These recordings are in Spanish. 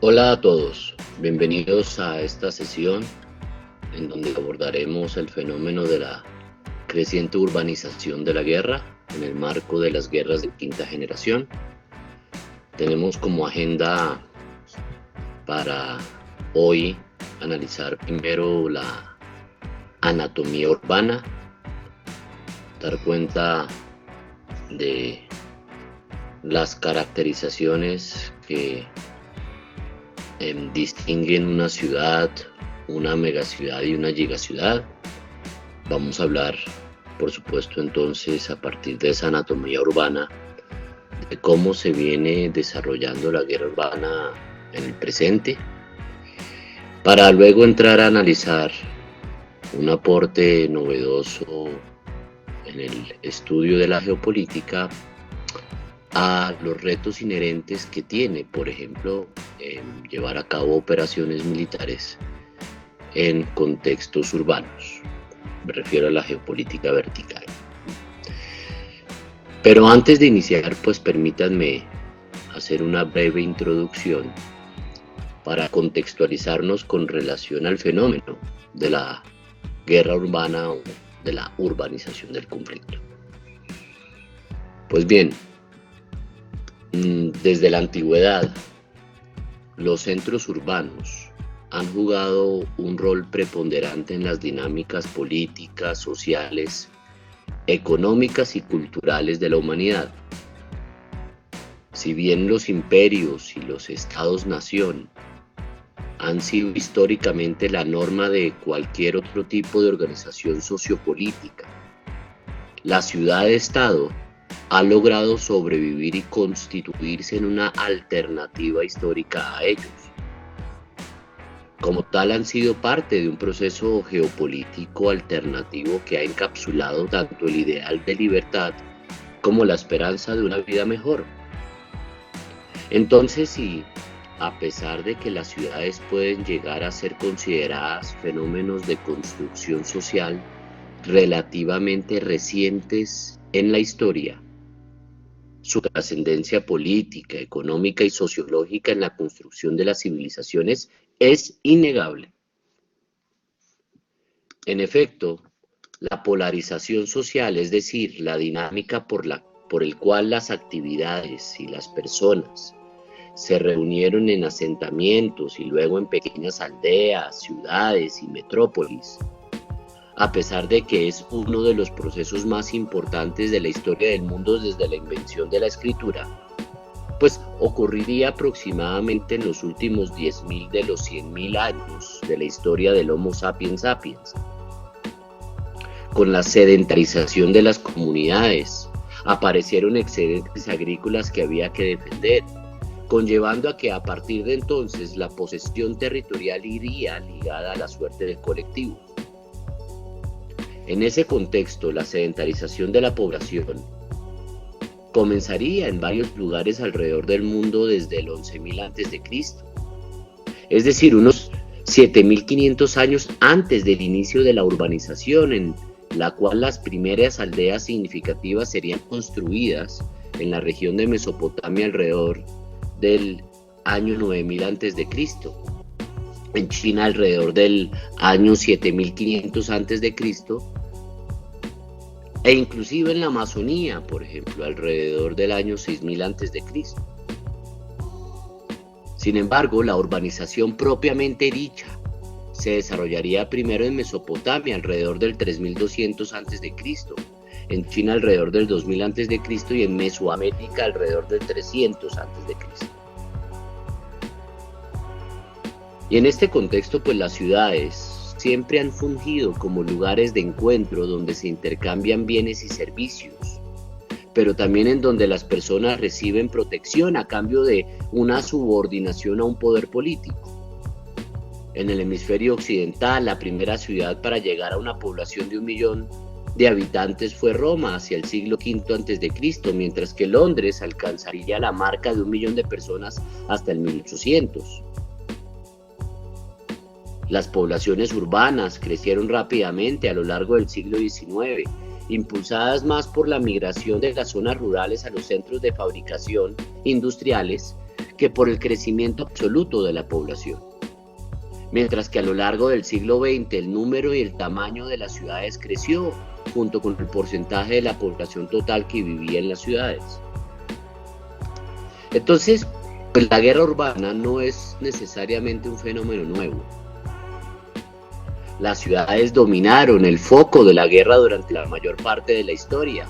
Hola a todos, bienvenidos a esta sesión en donde abordaremos el fenómeno de la creciente urbanización de la guerra en el marco de las guerras de quinta generación. Tenemos como agenda para hoy analizar primero la anatomía urbana, dar cuenta de las caracterizaciones que distinguen una ciudad, una megaciudad y una gigaciudad. Vamos a hablar, por supuesto, entonces, a partir de esa anatomía urbana, de cómo se viene desarrollando la guerra urbana en el presente, para luego entrar a analizar un aporte novedoso en el estudio de la geopolítica a los retos inherentes que tiene, por ejemplo, llevar a cabo operaciones militares en contextos urbanos. Me refiero a la geopolítica vertical. Pero antes de iniciar, pues permítanme hacer una breve introducción para contextualizarnos con relación al fenómeno de la guerra urbana o de la urbanización del conflicto. Pues bien, desde la antigüedad, los centros urbanos han jugado un rol preponderante en las dinámicas políticas, sociales, económicas y culturales de la humanidad. Si bien los imperios y los estados-nación han sido históricamente la norma de cualquier otro tipo de organización sociopolítica, la ciudad-estado ha logrado sobrevivir y constituirse en una alternativa histórica a ellos. Como tal, han sido parte de un proceso geopolítico alternativo que ha encapsulado tanto el ideal de libertad como la esperanza de una vida mejor. Entonces, si a pesar de que las ciudades pueden llegar a ser consideradas fenómenos de construcción social relativamente recientes en la historia, su trascendencia política, económica y sociológica en la construcción de las civilizaciones es innegable. En efecto, la polarización social, es decir, la dinámica por el cual las actividades y las personas se reunieron en asentamientos y luego en pequeñas aldeas, ciudades y metrópolis, a pesar de que es uno de los procesos más importantes de la historia del mundo desde la invención de la escritura, pues ocurriría aproximadamente en los últimos 10.000 de los 100.000 años de la historia del Homo sapiens sapiens. Con la sedentarización de las comunidades, aparecieron excedentes agrícolas que había que defender, conllevando a que a partir de entonces la posesión territorial iría ligada a la suerte del colectivo. En ese contexto, la sedentarización de la población comenzaría en varios lugares alrededor del mundo desde el 11.000 a.C., es decir, unos 7.500 años antes del inicio de la urbanización, en la cual las primeras aldeas significativas serían construidas en la región de Mesopotamia alrededor del año 9.000 a.C., en China alrededor del año 7.500 a.C., e inclusive en la Amazonía, por ejemplo, alrededor del año 6.000 a.C. Sin embargo, la urbanización propiamente dicha se desarrollaría primero en Mesopotamia alrededor del 3.200 a.C., en China alrededor del 2.000 a.C. y en Mesoamérica alrededor del 300 a.C. Y en este contexto, pues las ciudades siempre han fungido como lugares de encuentro donde se intercambian bienes y servicios, pero también en donde las personas reciben protección a cambio de una subordinación a un poder político. En el hemisferio occidental, la primera ciudad para llegar a una población de 1 millón de habitantes fue Roma hacia el siglo V a.C., mientras que Londres alcanzaría la marca de 1 millón de personas hasta el 1800. Las poblaciones urbanas crecieron rápidamente a lo largo del siglo XIX, impulsadas más por la migración de las zonas rurales a los centros de fabricación industriales que por el crecimiento absoluto de la población. Mientras que a lo largo del siglo XX el número y el tamaño de las ciudades creció junto con el porcentaje de la población total que vivía en las ciudades. Entonces, pues la guerra urbana no es necesariamente un fenómeno nuevo. Las ciudades dominaron el foco de la guerra durante la mayor parte de la historia,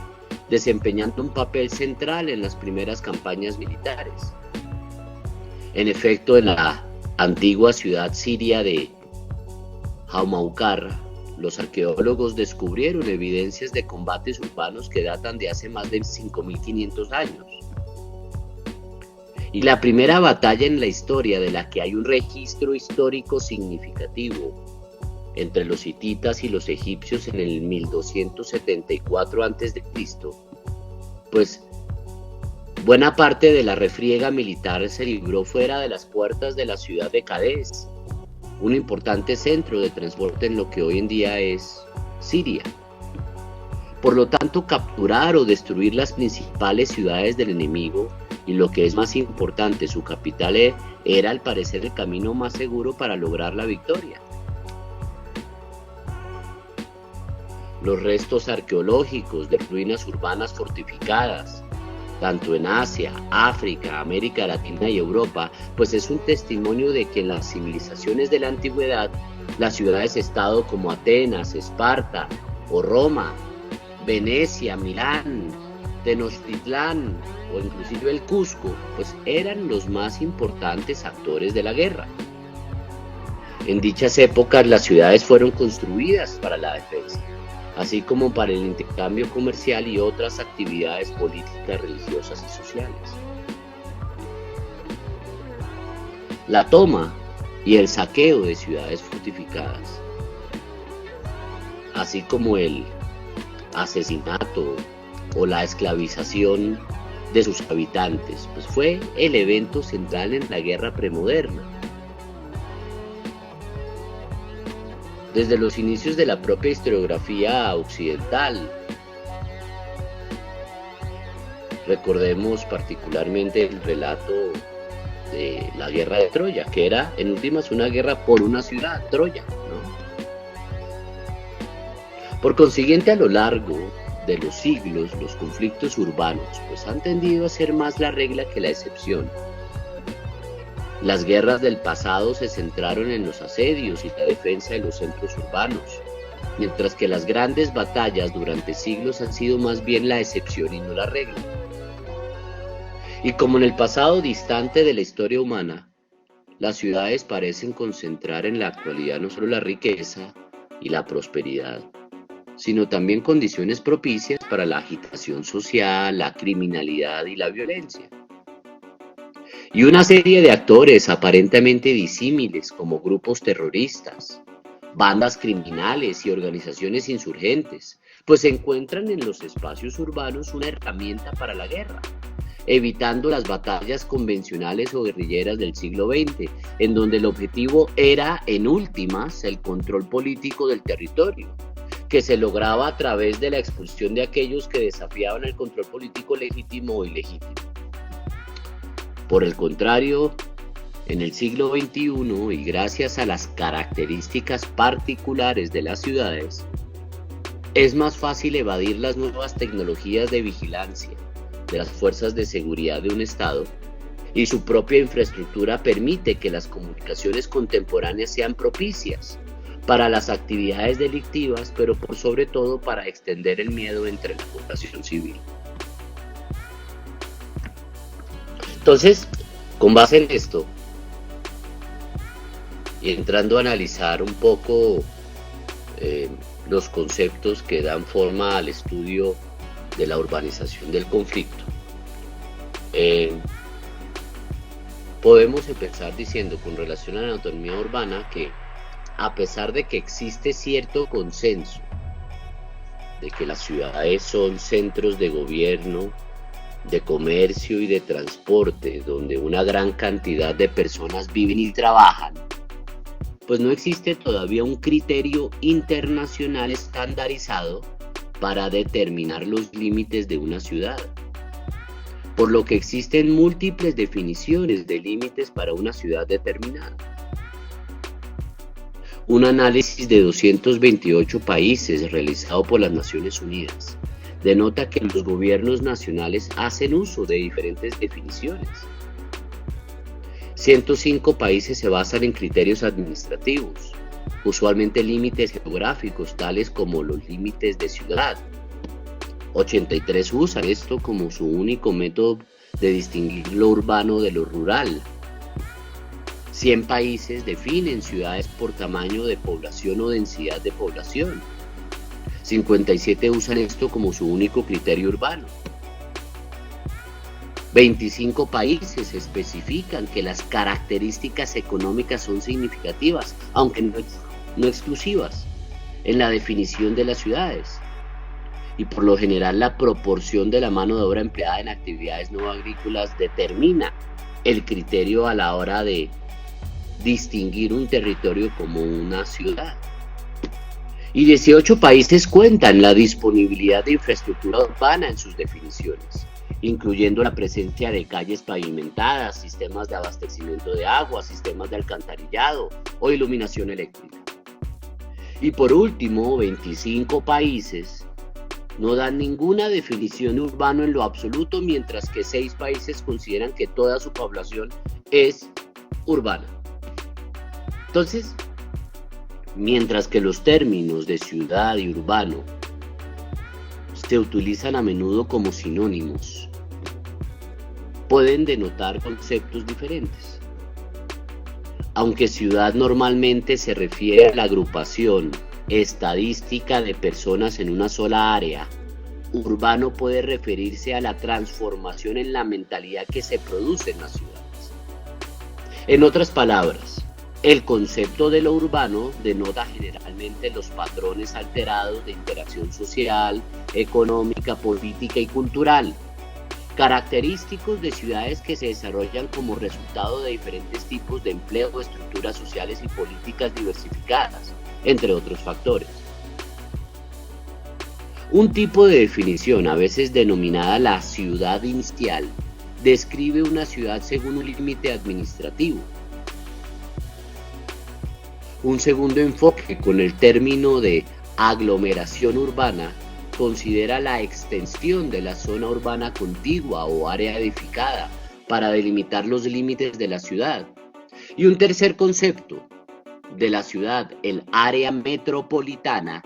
desempeñando un papel central en las primeras campañas militares. En efecto, en la antigua ciudad siria de Jaumaukar, los arqueólogos descubrieron evidencias de combates urbanos que datan de hace más de 5.500 años. Y la primera batalla en la historia de la que hay un registro histórico significativo entre los hititas y los egipcios en el 1274 a.C., pues buena parte de la refriega militar se libró fuera de las puertas de la ciudad de Cádiz, un importante centro de transporte en lo que hoy en día es Siria. Por lo tanto, capturar o destruir las principales ciudades del enemigo y, lo que es más importante, su capital era al parecer el camino más seguro para lograr la victoria. Los restos arqueológicos de ruinas urbanas fortificadas, tanto en Asia, África, América Latina y Europa, pues es un testimonio de que en las civilizaciones de la antigüedad, las ciudades-estado como Atenas, Esparta o Roma, Venecia, Milán, Tenochtitlán o inclusive el Cusco, pues eran los más importantes actores de la guerra. En dichas épocas las ciudades fueron construidas para la defensa, así como para el intercambio comercial y otras actividades políticas, religiosas y sociales. La toma y el saqueo de ciudades fortificadas, así como el asesinato o la esclavización de sus habitantes, pues fue el evento central en la guerra premoderna. Desde los inicios de la propia historiografía occidental, recordemos particularmente el relato de la guerra de Troya, que era en últimas una guerra por una ciudad, Troya, ¿no? Por consiguiente, a lo largo de los siglos, los conflictos urbanos pues han tendido a ser más la regla que la excepción. Las guerras del pasado se centraron en los asedios y la defensa de los centros urbanos, mientras que las grandes batallas durante siglos han sido más bien la excepción y no la regla. Y como en el pasado distante de la historia humana, las ciudades parecen concentrar en la actualidad no solo la riqueza y la prosperidad, sino también condiciones propicias para la agitación social, la criminalidad y la violencia. Y una serie de actores aparentemente disímiles como grupos terroristas, bandas criminales y organizaciones insurgentes, pues encuentran en los espacios urbanos una herramienta para la guerra, evitando las batallas convencionales o guerrilleras del siglo XX, en donde el objetivo era, en últimas, el control político del territorio, que se lograba a través de la expulsión de aquellos que desafiaban el control político legítimo o ilegítimo. Por el contrario, en el siglo XXI y gracias a las características particulares de las ciudades, es más fácil evadir las nuevas tecnologías de vigilancia de las fuerzas de seguridad de un Estado, y su propia infraestructura permite que las comunicaciones contemporáneas sean propicias para las actividades delictivas, pero por sobre todo para extender el miedo entre la población civil. Entonces, con base en esto, y entrando a analizar un poco los conceptos que dan forma al estudio de la urbanización del conflicto, podemos empezar diciendo con relación a la anatomía urbana que, a pesar de que existe cierto consenso de que las ciudades son centros de gobierno, de comercio y de transporte, donde una gran cantidad de personas viven y trabajan, pues no existe todavía un criterio internacional estandarizado para determinar los límites de una ciudad. por lo que existen múltiples definiciones de límites para una ciudad determinada. Un análisis de 228 países realizado por las Naciones Unidas denota que los gobiernos nacionales hacen uso de diferentes definiciones. 105 países se basan en criterios administrativos, usualmente límites geográficos tales como los límites de ciudad. 83 usan esto como su único método de distinguir lo urbano de lo rural. 100 países definen ciudades por tamaño de población o densidad de población. 57 usan esto como su único criterio urbano. 25 países especifican que las características económicas son significativas, aunque no exclusivas, en la definición de las ciudades. Y por lo general la proporción de la mano de obra empleada en actividades no agrícolas determina el criterio a la hora de distinguir un territorio como una ciudad. Y 18 países cuentan la disponibilidad de infraestructura urbana en sus definiciones, incluyendo la presencia de calles pavimentadas, sistemas de abastecimiento de agua, sistemas de alcantarillado o iluminación eléctrica. Y por último, 25 países no dan ninguna definición de urbano en lo absoluto, mientras que 6 países consideran que toda su población es urbana. Entonces, mientras que los términos de ciudad y urbano se utilizan a menudo como sinónimos, pueden denotar conceptos diferentes. Aunque ciudad normalmente se refiere a la agrupación estadística de personas en una sola área, urbano puede referirse a la transformación en la mentalidad que se produce en las ciudades. En otras palabras, el concepto de lo urbano denota generalmente los patrones alterados de interacción social, económica, política y cultural, característicos de ciudades que se desarrollan como resultado de diferentes tipos de empleo, estructuras sociales y políticas diversificadas, entre otros factores. Un tipo de definición, a veces denominada la ciudad inicial, describe una ciudad según un límite administrativo. Un segundo enfoque, con el término de aglomeración urbana, considera la extensión de la zona urbana contigua o área edificada para delimitar los límites de la ciudad. Y un tercer concepto de la ciudad, el área metropolitana,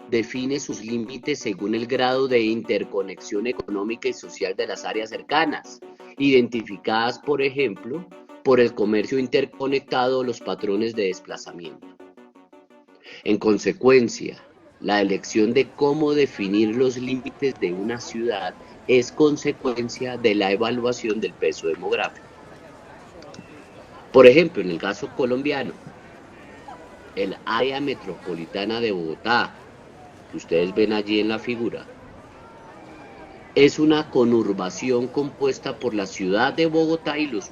define sus límites según el grado de interconexión económica y social de las áreas cercanas, identificadas, por ejemplo, por el comercio interconectado o los patrones de desplazamiento. En consecuencia, la elección de cómo definir los límites de una ciudad es consecuencia de la evaluación del peso demográfico. Por ejemplo, en el caso colombiano, el área metropolitana de Bogotá, que ustedes ven allí en la figura, es una conurbación compuesta por la ciudad de Bogotá y los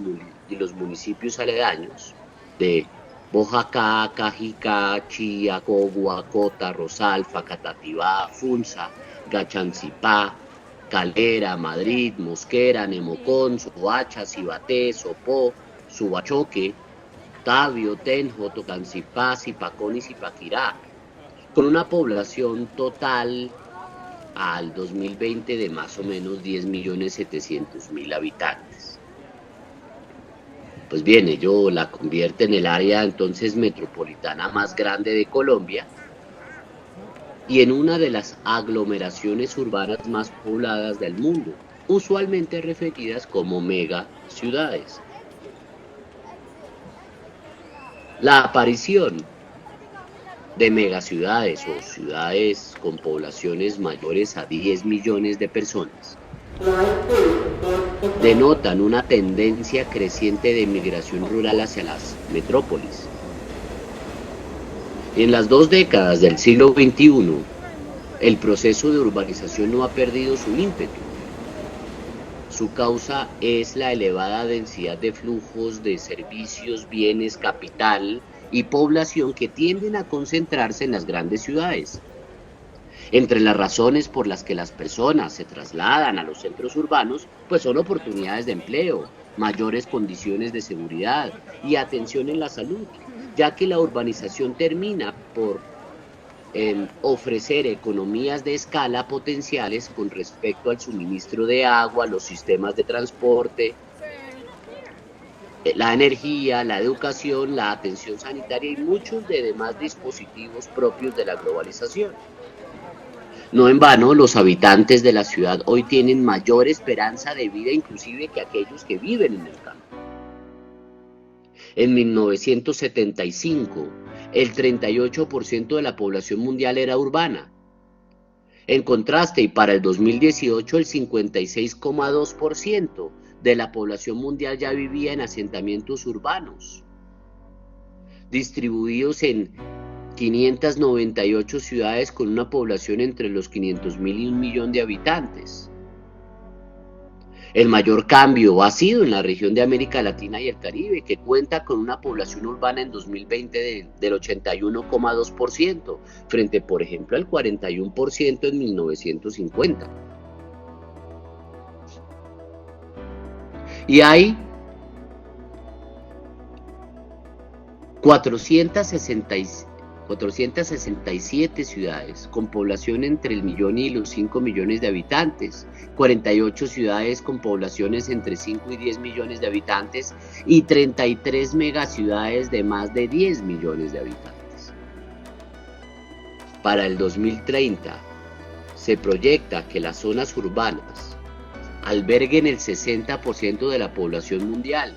municipios aledaños de Boyacá, Cajicá, Chía, Cogua, Cota, Rosal, Facatativá, Funza, Gachancipá, Calera, Madrid, Mosquera, Nemocón, Soacha, Cibaté, Sopó, Subachoque, Tabio, Tenjo, Tocancipá, Zipacón y Zipaquirá, con una población total al 2020 de más o menos 10.700.000 habitantes. Pues bien, ello la convierte en el área entonces metropolitana más grande de Colombia y en una de las aglomeraciones urbanas más pobladas del mundo, usualmente referidas como megaciudades. La aparición de megaciudades o ciudades con poblaciones mayores a 10 millones de personas denotan una tendencia creciente de migración rural hacia las metrópolis. En las 2 décadas del siglo XXI, el proceso de urbanización no ha perdido su ímpetu. Su causa es la elevada densidad de flujos de servicios, bienes, capital y población que tienden a concentrarse en las grandes ciudades. Entre las razones por las que las personas se trasladan a los centros urbanos, pues son oportunidades de empleo, mayores condiciones de seguridad y atención en la salud, ya que la urbanización termina por ofrecer economías de escala potenciales con respecto al suministro de agua, los sistemas de transporte, la energía, la educación, la atención sanitaria y muchos de demás dispositivos propios de la globalización. No en vano, los habitantes de la ciudad hoy tienen mayor esperanza de vida inclusive que aquellos que viven en el campo. En 1975, el 38% de la población mundial era urbana. En contraste, y para el 2018, el 56,2% de la población mundial ya vivía en asentamientos urbanos, distribuidos en 598 ciudades con una población entre los 500.000 y 1 millón de habitantes. El mayor cambio ha sido en la región de América Latina y el Caribe, que cuenta con una población urbana en 2020 del 81,2%, frente, por ejemplo, al 41% en 1950. Y hay 467 ciudades con población entre el millón y los 5 millones de habitantes, 48 ciudades con poblaciones entre 5 y 10 millones de habitantes y 33 megaciudades de más de 10 millones de habitantes. Para el 2030 se proyecta que las zonas urbanas alberguen el 60% de la población mundial,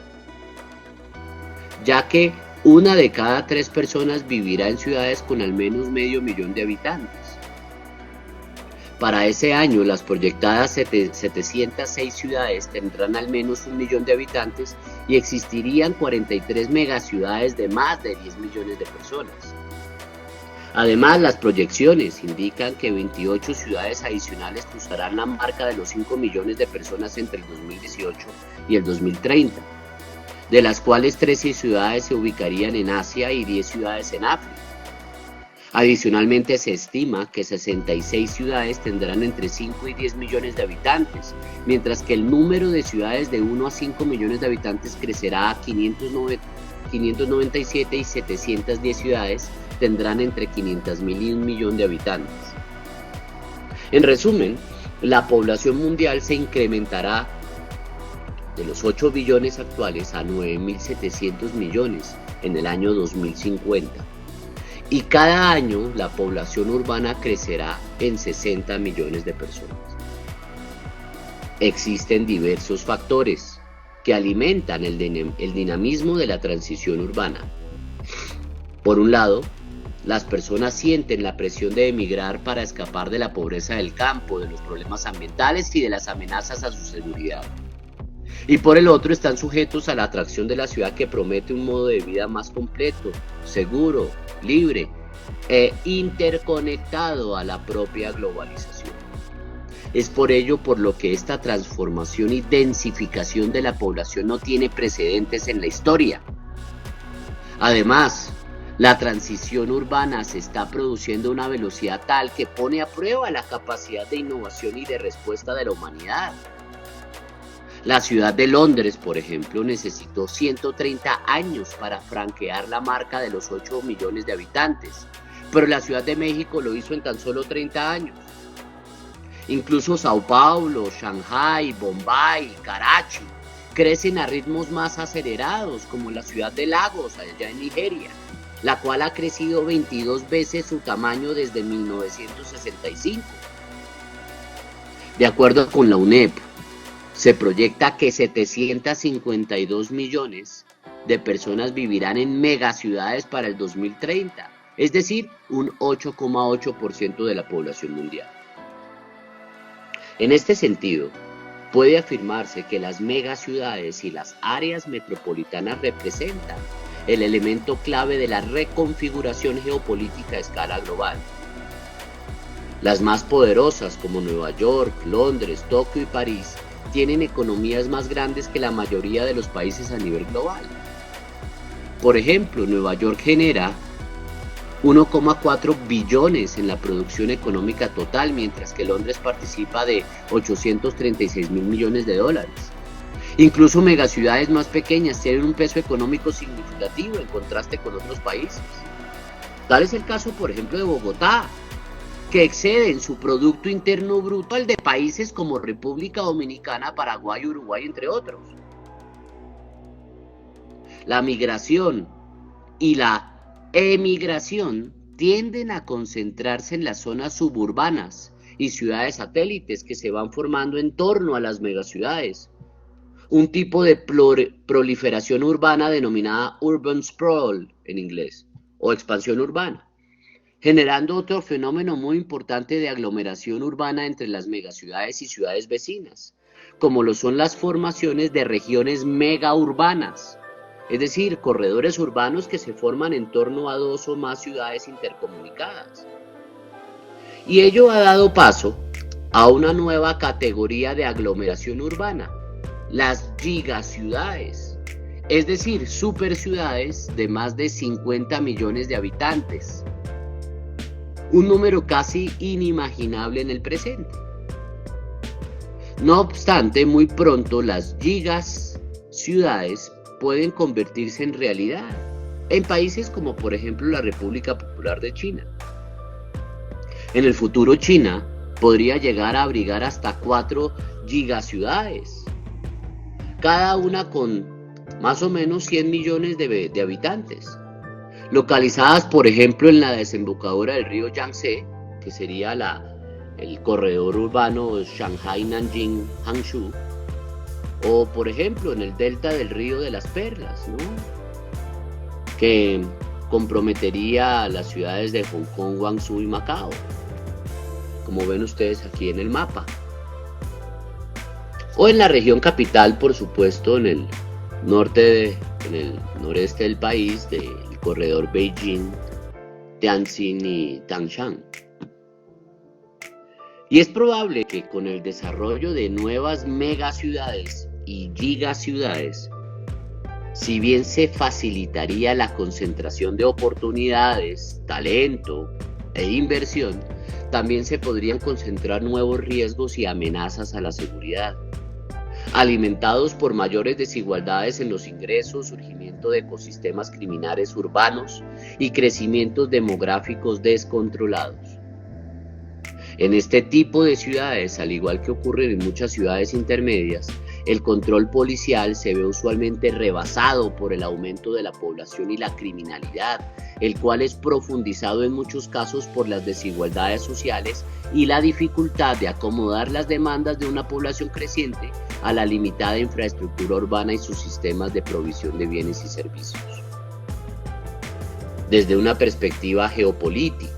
ya que 1 de cada 3 personas vivirá en ciudades con al menos medio millón de habitantes. Para ese año, las proyectadas 706 ciudades tendrán al menos 1 millón de habitantes y existirían 43 megaciudades de más de 10 millones de personas. Además, las proyecciones indican que 28 ciudades adicionales cruzarán la marca de los 5 millones de personas entre el 2018 y el 2030. De las cuales 13 ciudades se ubicarían en Asia y 10 ciudades en África. Adicionalmente, se estima que 66 ciudades tendrán entre 5 y 10 millones de habitantes, mientras que el número de ciudades de 1 a 5 millones de habitantes crecerá a 597 y 710 ciudades tendrán entre 500.000 y 1 millón de habitantes. En resumen, la población mundial se incrementará de los 8 billones actuales a 9.700 millones en el año 2050. Y cada año la población urbana crecerá en 60 millones de personas. Existen diversos factores que alimentan el dinamismo de la transición urbana. Por un lado, las personas sienten la presión de emigrar para escapar de la pobreza del campo, de los problemas ambientales y de las amenazas a su seguridad. Y por el otro están sujetos a la atracción de la ciudad que promete un modo de vida más completo, seguro, libre e interconectado a la propia globalización. Es por ello por lo que esta transformación y densificación de la población no tiene precedentes en la historia. Además, la transición urbana se está produciendo a una velocidad tal que pone a prueba la capacidad de innovación y de respuesta de la humanidad. La ciudad de Londres, por ejemplo, necesitó 130 años para franquear la marca de los 8 millones de habitantes, pero la Ciudad de México lo hizo en tan solo 30 años. Incluso Sao Paulo, Shanghái, Bombay y Karachi crecen a ritmos más acelerados, como la ciudad de Lagos, allá en Nigeria, la cual ha crecido 22 veces su tamaño desde 1965. De acuerdo con la UNEP, se proyecta que 752 millones de personas vivirán en megaciudades para el 2030, es decir, un 8,8% de la población mundial. En este sentido, puede afirmarse que las megaciudades y las áreas metropolitanas representan el elemento clave de la reconfiguración geopolítica a escala global. Las más poderosas, como Nueva York, Londres, Tokio y París, tienen economías más grandes que la mayoría de los países a nivel global. Por ejemplo, Nueva York genera 1,4 billones en la producción económica total, mientras que Londres participa de 836 mil millones de dólares. Incluso megaciudades más pequeñas tienen un peso económico significativo en contraste con otros países. Tal es el caso, por ejemplo, de Bogotá, que excede en su Producto Interno Bruto al de países como República Dominicana, Paraguay, Uruguay, entre otros. La migración y la emigración tienden a concentrarse en las zonas suburbanas y ciudades satélites que se van formando en torno a las megaciudades. Un tipo de proliferación urbana denominada urban sprawl en inglés, o expansión urbana, generando otro fenómeno muy importante de aglomeración urbana entre las megaciudades y ciudades vecinas, como lo son las formaciones de regiones megaurbanas, es decir, corredores urbanos que se forman en torno a dos o más ciudades intercomunicadas. Y ello ha dado paso a una nueva categoría de aglomeración urbana, las gigaciudades, es decir, superciudades de más de 50 millones de habitantes, un número casi inimaginable en el presente. No obstante, muy pronto las gigaciudades pueden convertirse en realidad en países como por ejemplo la República Popular de China. En el futuro China podría llegar a abrigar hasta 4 gigaciudades, cada una con más o menos 100 millones de habitantes, localizadas por ejemplo en la desembocadura del río Yangtze, que sería el corredor urbano Shanghai-Nanjing-Hangzhou, o por ejemplo en el delta del río de las Perlas, ¿no?, que comprometería a las ciudades de Hong Kong, Guangzhou y Macao, como ven ustedes aquí en el mapa. O en la región capital, por supuesto, en el noreste del país, del corredor Beijing, Tianjin y Tangshan. Y es probable que con el desarrollo de nuevas megaciudades y gigaciudades, si bien se facilitaría la concentración de oportunidades, talento e inversión, también se podrían concentrar nuevos riesgos y amenazas a la seguridad, alimentados por mayores desigualdades en los ingresos, surgimiento de ecosistemas criminales urbanos y crecimientos demográficos descontrolados. En este tipo de ciudades, al igual que ocurre en muchas ciudades intermedias, el control policial se ve usualmente rebasado por el aumento de la población y la criminalidad, el cual es profundizado en muchos casos por las desigualdades sociales y la dificultad de acomodar las demandas de una población creciente a la limitada infraestructura urbana y sus sistemas de provisión de bienes y servicios. Desde una perspectiva geopolítica,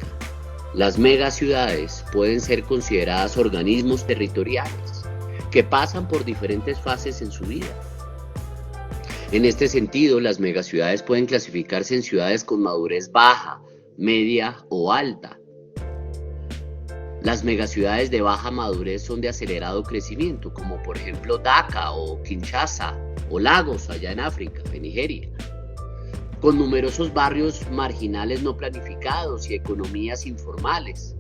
las megaciudades pueden ser consideradas organismos territoriales que pasan por diferentes fases en su vida. En este sentido, las megaciudades pueden clasificarse en ciudades con madurez baja, media o alta. Las megaciudades de baja madurez son de acelerado crecimiento, como por ejemplo Dhaka o Kinshasa o Lagos allá en África, en Nigeria, con numerosos barrios marginales no planificados y economías informales.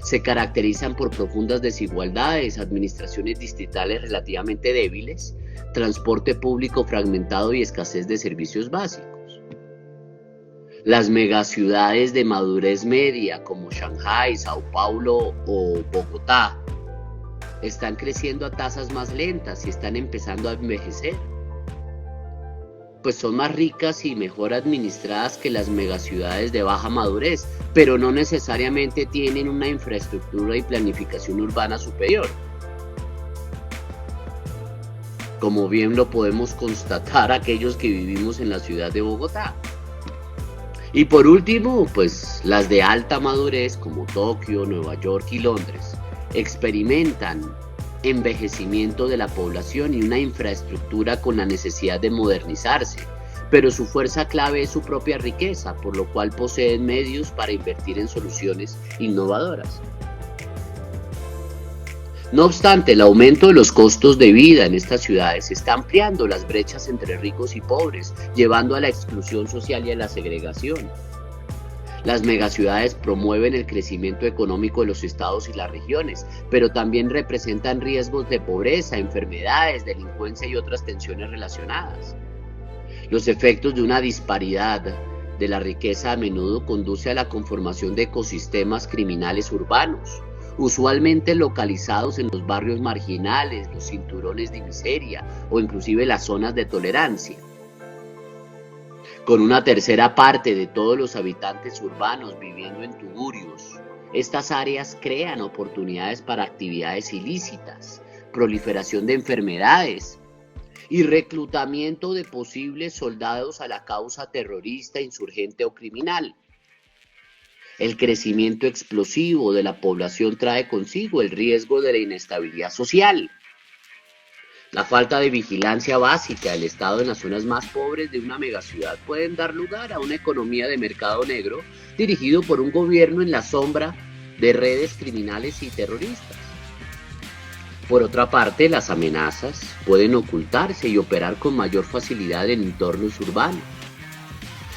Se caracterizan por profundas desigualdades, administraciones distritales relativamente débiles, transporte público fragmentado y escasez de servicios básicos. Las megaciudades de madurez media como Shanghái, Sao Paulo o Bogotá están creciendo a tasas más lentas y están empezando a envejecer, pues son más ricas y mejor administradas que las megaciudades de baja madurez, pero no necesariamente tienen una infraestructura y planificación urbana superior, como bien lo podemos constatar aquellos que vivimos en la ciudad de Bogotá. Y por último, pues las de alta madurez como Tokio, Nueva York y Londres experimentan envejecimiento de la población y una infraestructura con la necesidad de modernizarse, pero su fuerza clave es su propia riqueza, por lo cual poseen medios para invertir en soluciones innovadoras. No obstante, el aumento de los costos de vida en estas ciudades está ampliando las brechas entre ricos y pobres, llevando a la exclusión social y a la segregación. Las megaciudades promueven el crecimiento económico de los estados y las regiones, pero también representan riesgos de pobreza, enfermedades, delincuencia y otras tensiones relacionadas. Los efectos de una disparidad de la riqueza a menudo conduce a la conformación de ecosistemas criminales urbanos, usualmente localizados en los barrios marginales, los cinturones de miseria o inclusive las zonas de tolerancia. Con una tercera parte de todos los habitantes urbanos viviendo en tugurios, estas áreas crean oportunidades para actividades ilícitas, proliferación de enfermedades y reclutamiento de posibles soldados a la causa terrorista, insurgente o criminal. El crecimiento explosivo de la población trae consigo el riesgo de la inestabilidad social. La falta de vigilancia básica del Estado en las zonas más pobres de una megaciudad pueden dar lugar a una economía de mercado negro dirigido por un gobierno en la sombra de redes criminales y terroristas. Por otra parte, las amenazas pueden ocultarse y operar con mayor facilidad en entornos urbanos.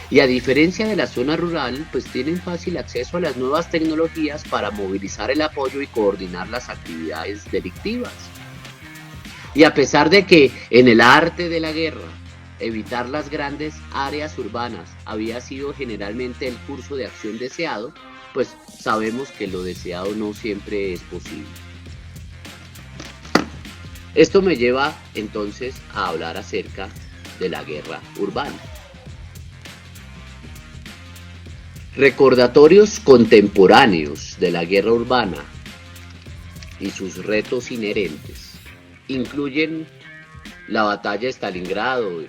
Y a diferencia de la zona rural, pues tienen fácil acceso a las nuevas tecnologías para movilizar el apoyo y coordinar las actividades delictivas. Y a pesar de que en el arte de la guerra, evitar las grandes áreas urbanas había sido generalmente el curso de acción deseado, pues sabemos que lo deseado no siempre es posible. Esto me lleva entonces a hablar acerca de la guerra urbana. Recordatorios contemporáneos de la guerra urbana y sus retos inherentes incluyen la batalla de Stalingrado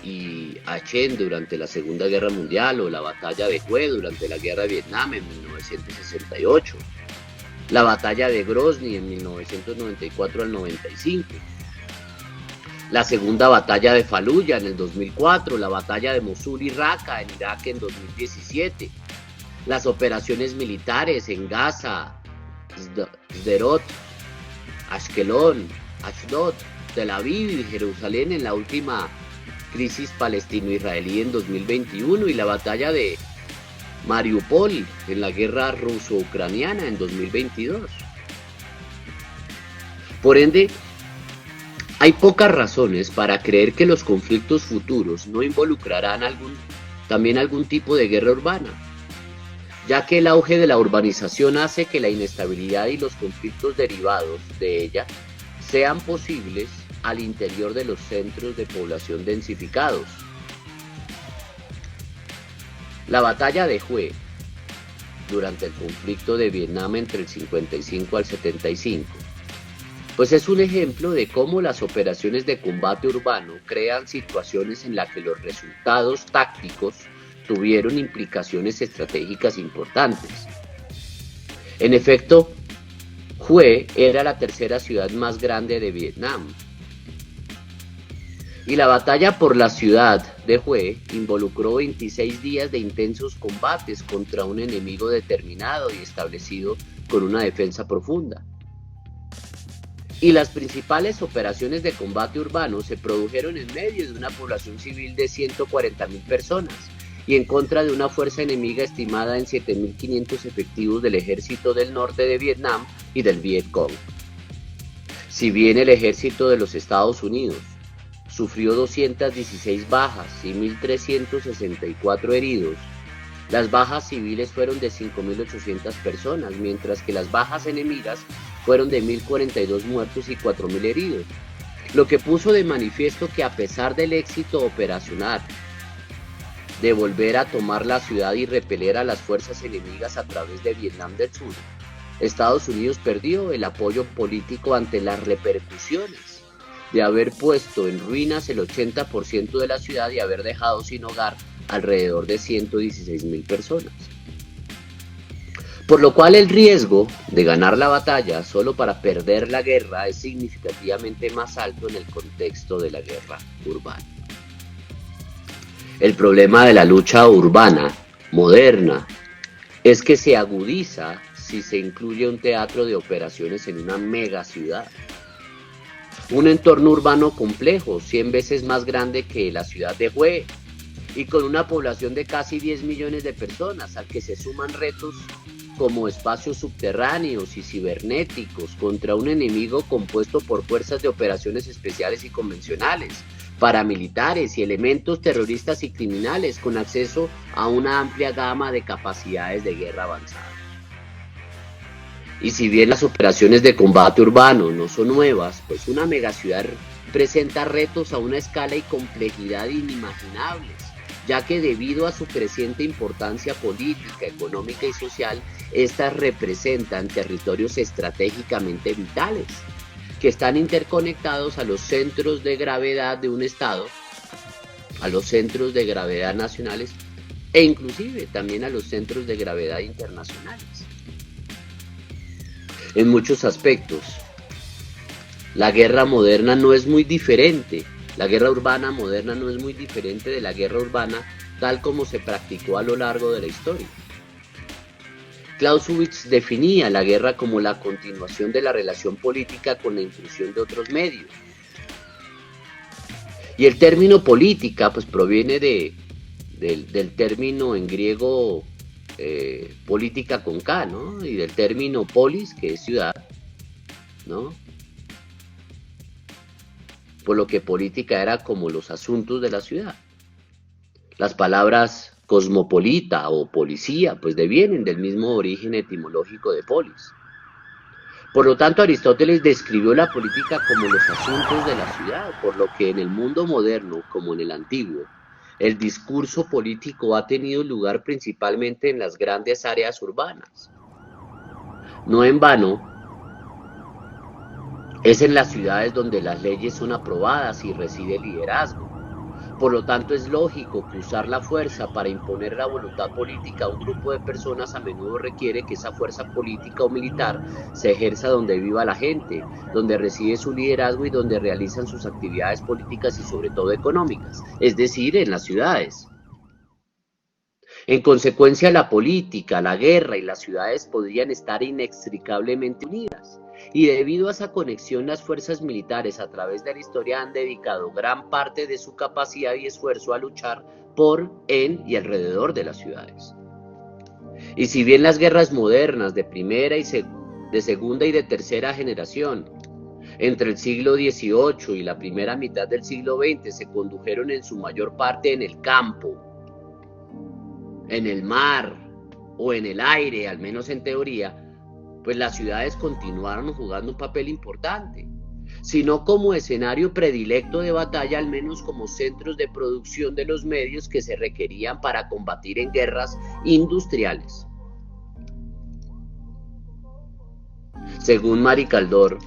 y Aachen durante la Segunda Guerra Mundial o la batalla de Hue durante la Guerra de Vietnam en 1968, la batalla de Grozny en 1994 al 95, la segunda batalla de Faluya en el 2004, la batalla de Mosul y Raqqa en Irak en 2017, las operaciones militares en Gaza, Sderot, Ashkelon, Ashdod, Tel Aviv y Jerusalén en la última crisis palestino-israelí en 2021 y la batalla de Mariupol en la guerra ruso-ucraniana en 2022. Por ende, hay pocas razones para creer que los conflictos futuros no involucrarán también algún tipo de guerra urbana, ya que el auge de la urbanización hace que la inestabilidad y los conflictos derivados de ella sean posibles al interior de los centros de población densificados. La batalla de Hue, durante el conflicto de Vietnam entre el 55 al 75, pues es un ejemplo de cómo las operaciones de combate urbano crean situaciones en las que los resultados tácticos tuvieron implicaciones estratégicas importantes. En efecto, Hue era la tercera ciudad más grande de Vietnam. Y la batalla por la ciudad de Hue involucró 26 días de intensos combates contra un enemigo determinado y establecido con una defensa profunda. Y las principales operaciones de combate urbano se produjeron en medio de una población civil de 140.000 personas y en contra de una fuerza enemiga estimada en 7.500 efectivos del Ejército del Norte de Vietnam y del Vietcong. Si bien el ejército de los Estados Unidos sufrió 216 bajas y 1.364 heridos, las bajas civiles fueron de 5.800 personas, mientras que las bajas enemigas fueron de 1.042 muertos y 4.000 heridos, lo que puso de manifiesto que a pesar del éxito operacional de volver a tomar la ciudad y repeler a las fuerzas enemigas a través de Vietnam del Sur, Estados Unidos perdió el apoyo político ante las repercusiones de haber puesto en ruinas el 80% de la ciudad y haber dejado sin hogar alrededor de 116.000 personas. Por lo cual el riesgo de ganar la batalla solo para perder la guerra es significativamente más alto en el contexto de la guerra urbana. El problema de la lucha urbana moderna es que se agudiza si se incluye un teatro de operaciones en una mega ciudad. Un entorno urbano complejo, 100 veces más grande que la ciudad de Hue, y con una población de casi 10 millones de personas, al que se suman retos como espacios subterráneos y cibernéticos contra un enemigo compuesto por fuerzas de operaciones especiales y convencionales, paramilitares y elementos terroristas y criminales con acceso a una amplia gama de capacidades de guerra avanzada. Y si bien las operaciones de combate urbano no son nuevas, pues una megaciudad presenta retos a una escala y complejidad inimaginables, ya que debido a su creciente importancia política, económica y social, estas representan territorios estratégicamente vitales, que están interconectados a los centros de gravedad de un estado, a los centros de gravedad nacionales e inclusive también a los centros de gravedad internacionales. En muchos aspectos, la guerra moderna no es muy diferente, la guerra urbana moderna no es muy diferente de la guerra urbana tal como se practicó a lo largo de la historia. Clausewitz definía la guerra como la continuación de la relación política con la intrusión de otros medios. Y el término política pues proviene del término en griego política con K, ¿no? Y del término polis, que es ciudad, ¿no? Por lo que política era como los asuntos de la ciudad. Las palabras cosmopolita o policía pues devienen del mismo origen etimológico de polis. Por lo tanto, Aristóteles describió la política como los asuntos de la ciudad, por lo que en el mundo moderno, como en el antiguo, el discurso político ha tenido lugar principalmente en las grandes áreas urbanas. No en vano, es en las ciudades donde las leyes son aprobadas y reside el liderazgo. Por lo tanto, es lógico que usar la fuerza para imponer la voluntad política a un grupo de personas a menudo requiere que esa fuerza política o militar se ejerza donde viva la gente, donde reside su liderazgo y donde realizan sus actividades políticas y sobre todo económicas, es decir, en las ciudades. En consecuencia, la política, la guerra y las ciudades podrían estar inextricablemente unidas. Y debido a esa conexión, las fuerzas militares a través de la historia han dedicado gran parte de su capacidad y esfuerzo a luchar por, en y alrededor de las ciudades. Y si bien las guerras modernas de primera y de segunda y de tercera generación, entre el siglo XVIII y la primera mitad del siglo XX, se condujeron en su mayor parte en el campo, en el mar o en el aire, al menos en teoría, pues las ciudades continuaron jugando un papel importante, sino como escenario predilecto de batalla, al menos como centros de producción de los medios que se requerían para combatir en guerras industriales. Según Marie Kaldor,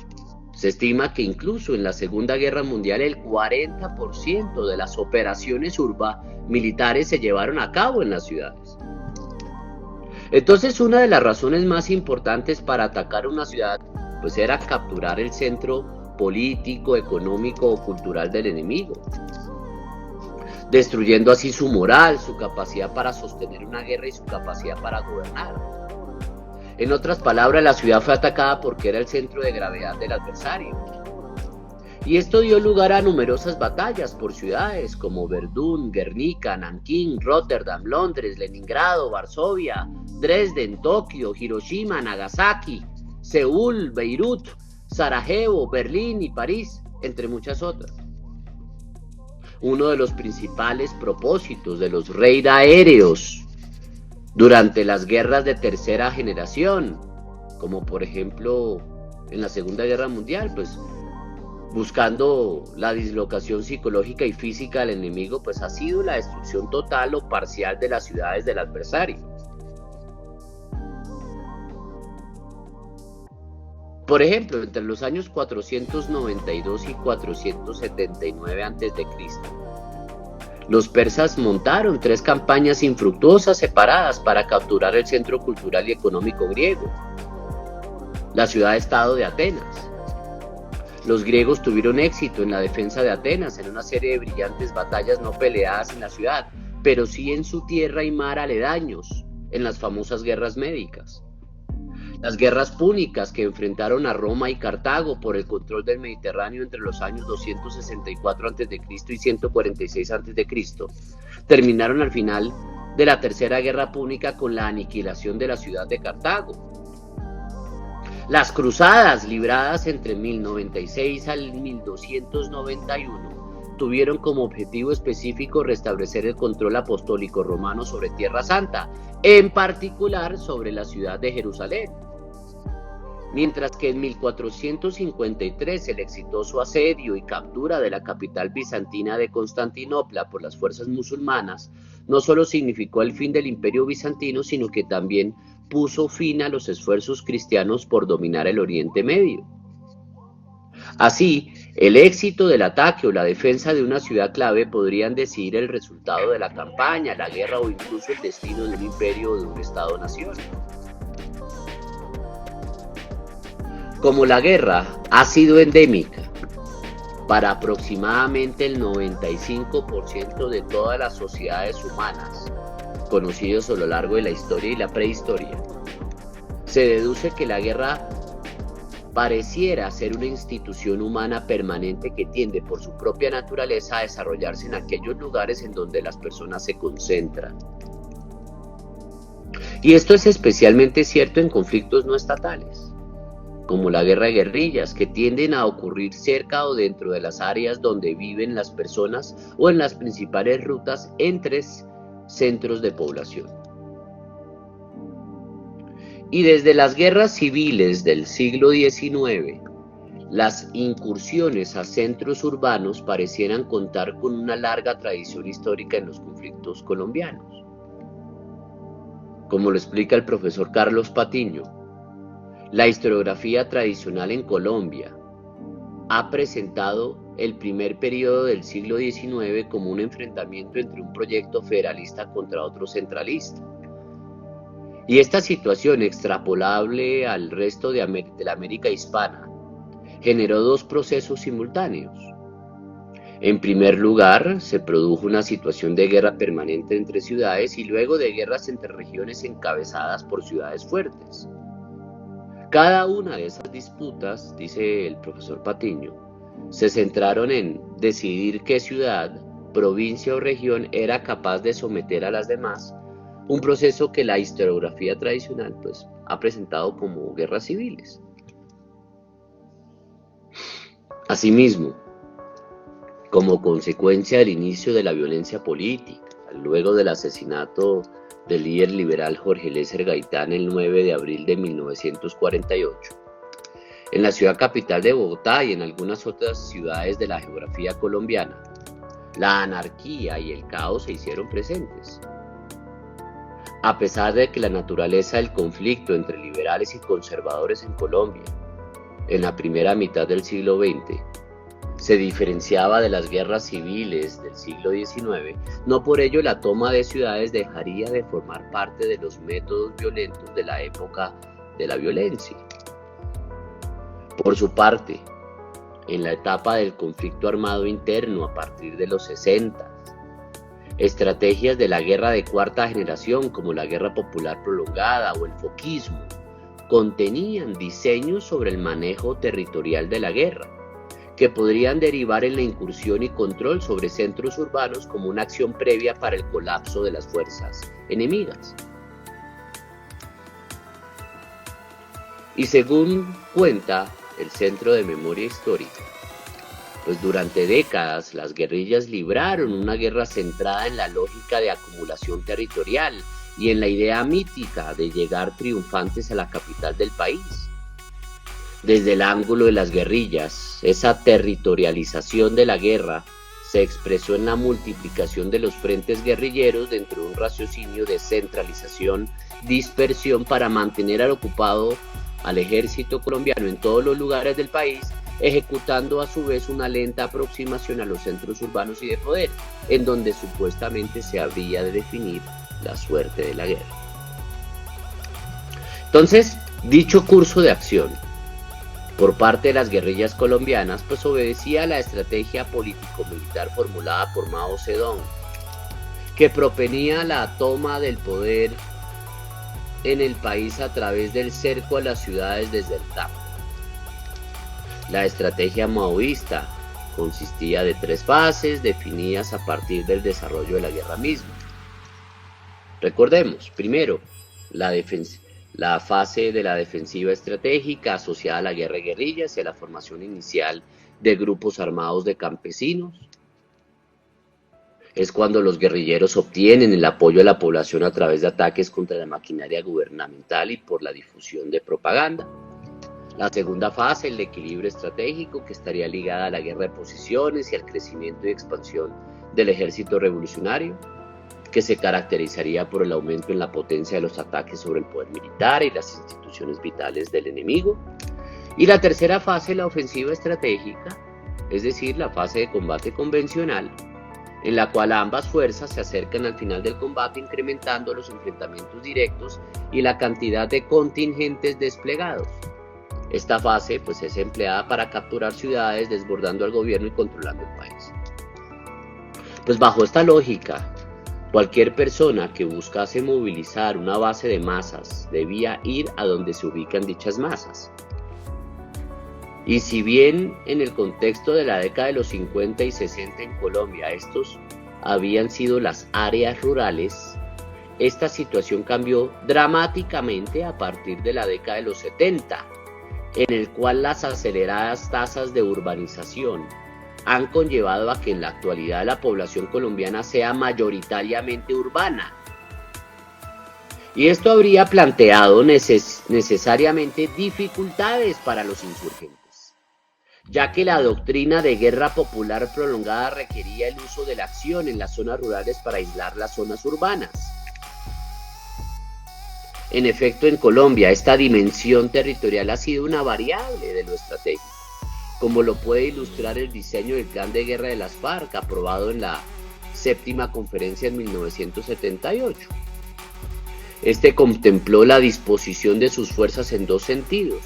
se estima que incluso en la Segunda Guerra Mundial el 40% de las operaciones militares se llevaron a cabo en las ciudades. Entonces, una de las razones más importantes para atacar una ciudad pues era capturar el centro político, económico o cultural del enemigo, destruyendo así su moral, su capacidad para sostener una guerra y su capacidad para gobernar. En otras palabras, la ciudad fue atacada porque era el centro de gravedad del adversario. Y esto dio lugar a numerosas batallas por ciudades como Verdún, Guernica, Nankín, Rotterdam, Londres, Leningrado, Varsovia, Dresden, Tokio, Hiroshima, Nagasaki, Seúl, Beirut, Sarajevo, Berlín y París, entre muchas otras. Uno de los principales propósitos de los raids aéreos durante las guerras de tercera generación, como por ejemplo en la Segunda Guerra Mundial, pues buscando la dislocación psicológica y física del enemigo, pues ha sido la destrucción total o parcial de las ciudades del adversario. Por ejemplo, entre los años 492 y 479 a.C., los persas montaron 3 campañas infructuosas separadas para capturar el centro cultural y económico griego, la ciudad-estado de Atenas. Los griegos tuvieron éxito en la defensa de Atenas en una serie de brillantes batallas no peleadas en la ciudad, pero sí en su tierra y mar aledaños, en las famosas guerras médicas. Las guerras púnicas que enfrentaron a Roma y Cartago por el control del Mediterráneo entre los años 264 a.C. y 146 a.C. terminaron al final de la Tercera Guerra Púnica con la aniquilación de la ciudad de Cartago. Las cruzadas libradas entre 1096 al 1291 tuvieron como objetivo específico restablecer el control apostólico romano sobre Tierra Santa, en particular sobre la ciudad de Jerusalén. Mientras que en 1453 el exitoso asedio y captura de la capital bizantina de Constantinopla por las fuerzas musulmanas no solo significó el fin del Imperio bizantino, sino que también puso fin a los esfuerzos cristianos por dominar el Oriente Medio. Así, el éxito del ataque o la defensa de una ciudad clave podrían decidir el resultado de la campaña, la guerra o incluso el destino de un imperio o de un Estado-nación. Como la guerra ha sido endémica para aproximadamente el 95% de todas las sociedades humanas conocidas a lo largo de la historia y la prehistoria, se deduce que la guerra pareciera ser una institución humana permanente que tiende por su propia naturaleza a desarrollarse en aquellos lugares en donde las personas se concentran. Y esto es especialmente cierto en conflictos no estatales, como la guerra de guerrillas, que tienden a ocurrir cerca o dentro de las áreas donde viven las personas o en las principales rutas entre centros de población. Y desde las guerras civiles del siglo XIX, las incursiones a centros urbanos parecieran contar con una larga tradición histórica en los conflictos colombianos. Como lo explica el profesor Carlos Patiño, la historiografía tradicional en Colombia ha presentado el primer periodo del siglo XIX como un enfrentamiento entre un proyecto federalista contra otro centralista. Y esta situación, extrapolable al resto de la América hispana, generó dos procesos simultáneos. En primer lugar, se produjo una situación de guerra permanente entre ciudades y luego de guerras entre regiones encabezadas por ciudades fuertes. Cada una de esas disputas, dice el profesor Patiño, se centraron en decidir qué ciudad, provincia o región era capaz de someter a las demás, un proceso que la historiografía tradicional ha presentado como guerras civiles. Asimismo, como consecuencia del inicio de la violencia política, luego del asesinato del líder liberal Jorge Eliezer Gaitán el 9 de abril de 1948, en la ciudad capital de Bogotá y en algunas otras ciudades de la geografía colombiana, la anarquía y el caos se hicieron presentes. A pesar de que la naturaleza del conflicto entre liberales y conservadores en Colombia, en la primera mitad del siglo XX, se diferenciaba de las guerras civiles del siglo XIX, no por ello la toma de ciudades dejaría de formar parte de los métodos violentos de la época de la violencia. Por su parte, en la etapa del conflicto armado interno a partir de los 60, estrategias de la guerra de cuarta generación como la guerra popular prolongada o el foquismo contenían diseños sobre el manejo territorial de la guerra, que podrían derivar en la incursión y control sobre centros urbanos como una acción previa para el colapso de las fuerzas enemigas. Y según cuenta el Centro de Memoria Histórica, durante décadas las guerrillas libraron una guerra centrada en la lógica de acumulación territorial y en la idea mítica de llegar triunfantes a la capital del país. Desde el ángulo de las guerrillas, esa territorialización de la guerra se expresó en la multiplicación de los frentes guerrilleros dentro de un raciocinio de centralización, dispersión para mantener ocupado al ejército colombiano en todos los lugares del país, ejecutando a su vez una lenta aproximación a los centros urbanos y de poder, en donde supuestamente se habría de definir la suerte de la guerra. Entonces, dicho curso de acción por parte de las guerrillas colombianas, obedecía a la estrategia político-militar formulada por Mao Zedong, que proponía la toma del poder en el país a través del cerco a las ciudades desde el campo. La estrategia maoísta consistía de 3 fases definidas a partir del desarrollo de la guerra misma. Recordemos, primero, la fase de la defensiva estratégica asociada a la guerra de guerrillas y a la formación inicial de grupos armados de campesinos. Es cuando los guerrilleros obtienen el apoyo de la población a través de ataques contra la maquinaria gubernamental y por la difusión de propaganda. La segunda fase, el equilibrio estratégico, que estaría ligada a la guerra de posiciones y al crecimiento y expansión del ejército revolucionario, que se caracterizaría por el aumento en la potencia de los ataques sobre el poder militar y las instituciones vitales del enemigo. Y la tercera fase, la ofensiva estratégica, es decir, la fase de combate convencional, en la cual ambas fuerzas se acercan al final del combate incrementando los enfrentamientos directos y la cantidad de contingentes desplegados. Esta fase pues, es empleada para capturar ciudades, desbordando al gobierno y controlando el país. Pues bajo esta lógica, cualquier persona que buscase movilizar una base de masas debía ir a donde se ubican dichas masas. Y si bien en el contexto de la década de los 50 y 60 en Colombia estos habían sido las áreas rurales, esta situación cambió dramáticamente a partir de la década de los 70, en el cual las aceleradas tasas de urbanización han conllevado a que en la actualidad la población colombiana sea mayoritariamente urbana. Y esto habría planteado necesariamente dificultades para los insurgentes, ya que la doctrina de guerra popular prolongada requería el uso de la acción en las zonas rurales para aislar las zonas urbanas. En efecto, en Colombia, esta dimensión territorial ha sido una variable de lo estratégico, como lo puede ilustrar el diseño del Plan de Guerra de las FARC, aprobado en la 7ª Conferencia en 1978. Este contempló la disposición de sus fuerzas en 2 sentidos: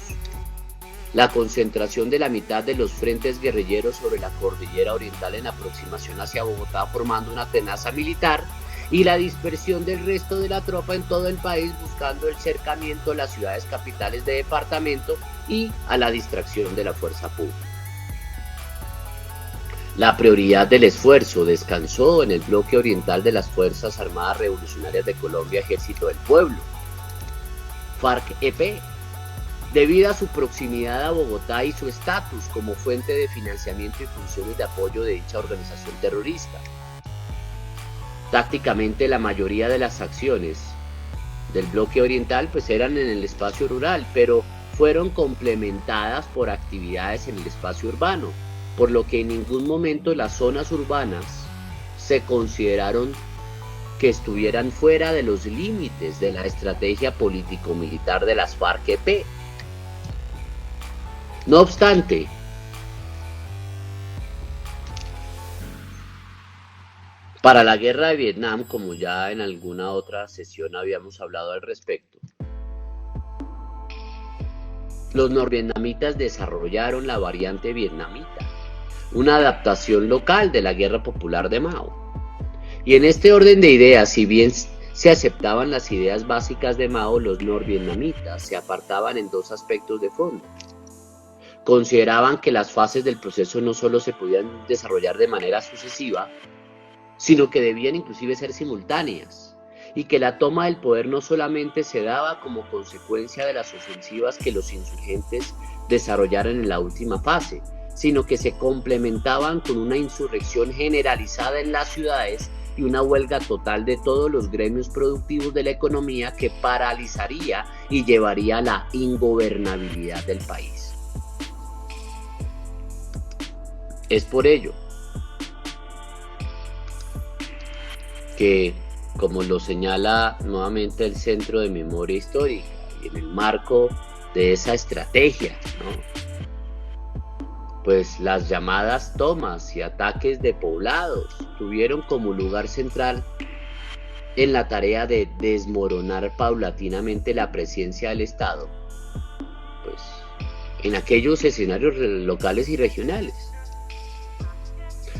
la concentración de la mitad de los frentes guerrilleros sobre la cordillera oriental en aproximación hacia Bogotá, formando una tenaza militar, y la dispersión del resto de la tropa en todo el país, buscando el cercamiento a las ciudades capitales de departamento y a la distracción de la fuerza pública. La prioridad del esfuerzo descansó en el bloque oriental de las Fuerzas Armadas Revolucionarias de Colombia, Ejército del Pueblo, FARC-EP, debido a su proximidad a Bogotá y su estatus como fuente de financiamiento y funciones de apoyo de dicha organización terrorista. Tácticamente, la mayoría de las acciones del bloque oriental pues eran en el espacio rural, pero fueron complementadas por actividades en el espacio urbano, por lo que en ningún momento las zonas urbanas se consideraron que estuvieran fuera de los límites de la estrategia político-militar de las FARC-EP. No obstante, para la guerra de Vietnam, como ya en alguna otra sesión habíamos hablado al respecto, los norvietnamitas desarrollaron la variante vietnamita, una adaptación local de la guerra popular de Mao. Y en este orden de ideas, si bien se aceptaban las ideas básicas de Mao, los norvietnamitas se apartaban en 2 aspectos de fondo. Consideraban que las fases del proceso no solo se podían desarrollar de manera sucesiva, sino que debían inclusive ser simultáneas, y que la toma del poder no solamente se daba como consecuencia de las ofensivas que los insurgentes desarrollaron en la última fase, sino que se complementaban con una insurrección generalizada en las ciudades y una huelga total de todos los gremios productivos de la economía que paralizaría y llevaría a la ingobernabilidad del país. Es por ello que, como lo señala nuevamente el Centro de Memoria Histórica, y en el marco de esa estrategia, pues las llamadas tomas y ataques de poblados tuvieron como lugar central en la tarea de desmoronar paulatinamente la presencia del Estado, pues en aquellos escenarios locales y regionales.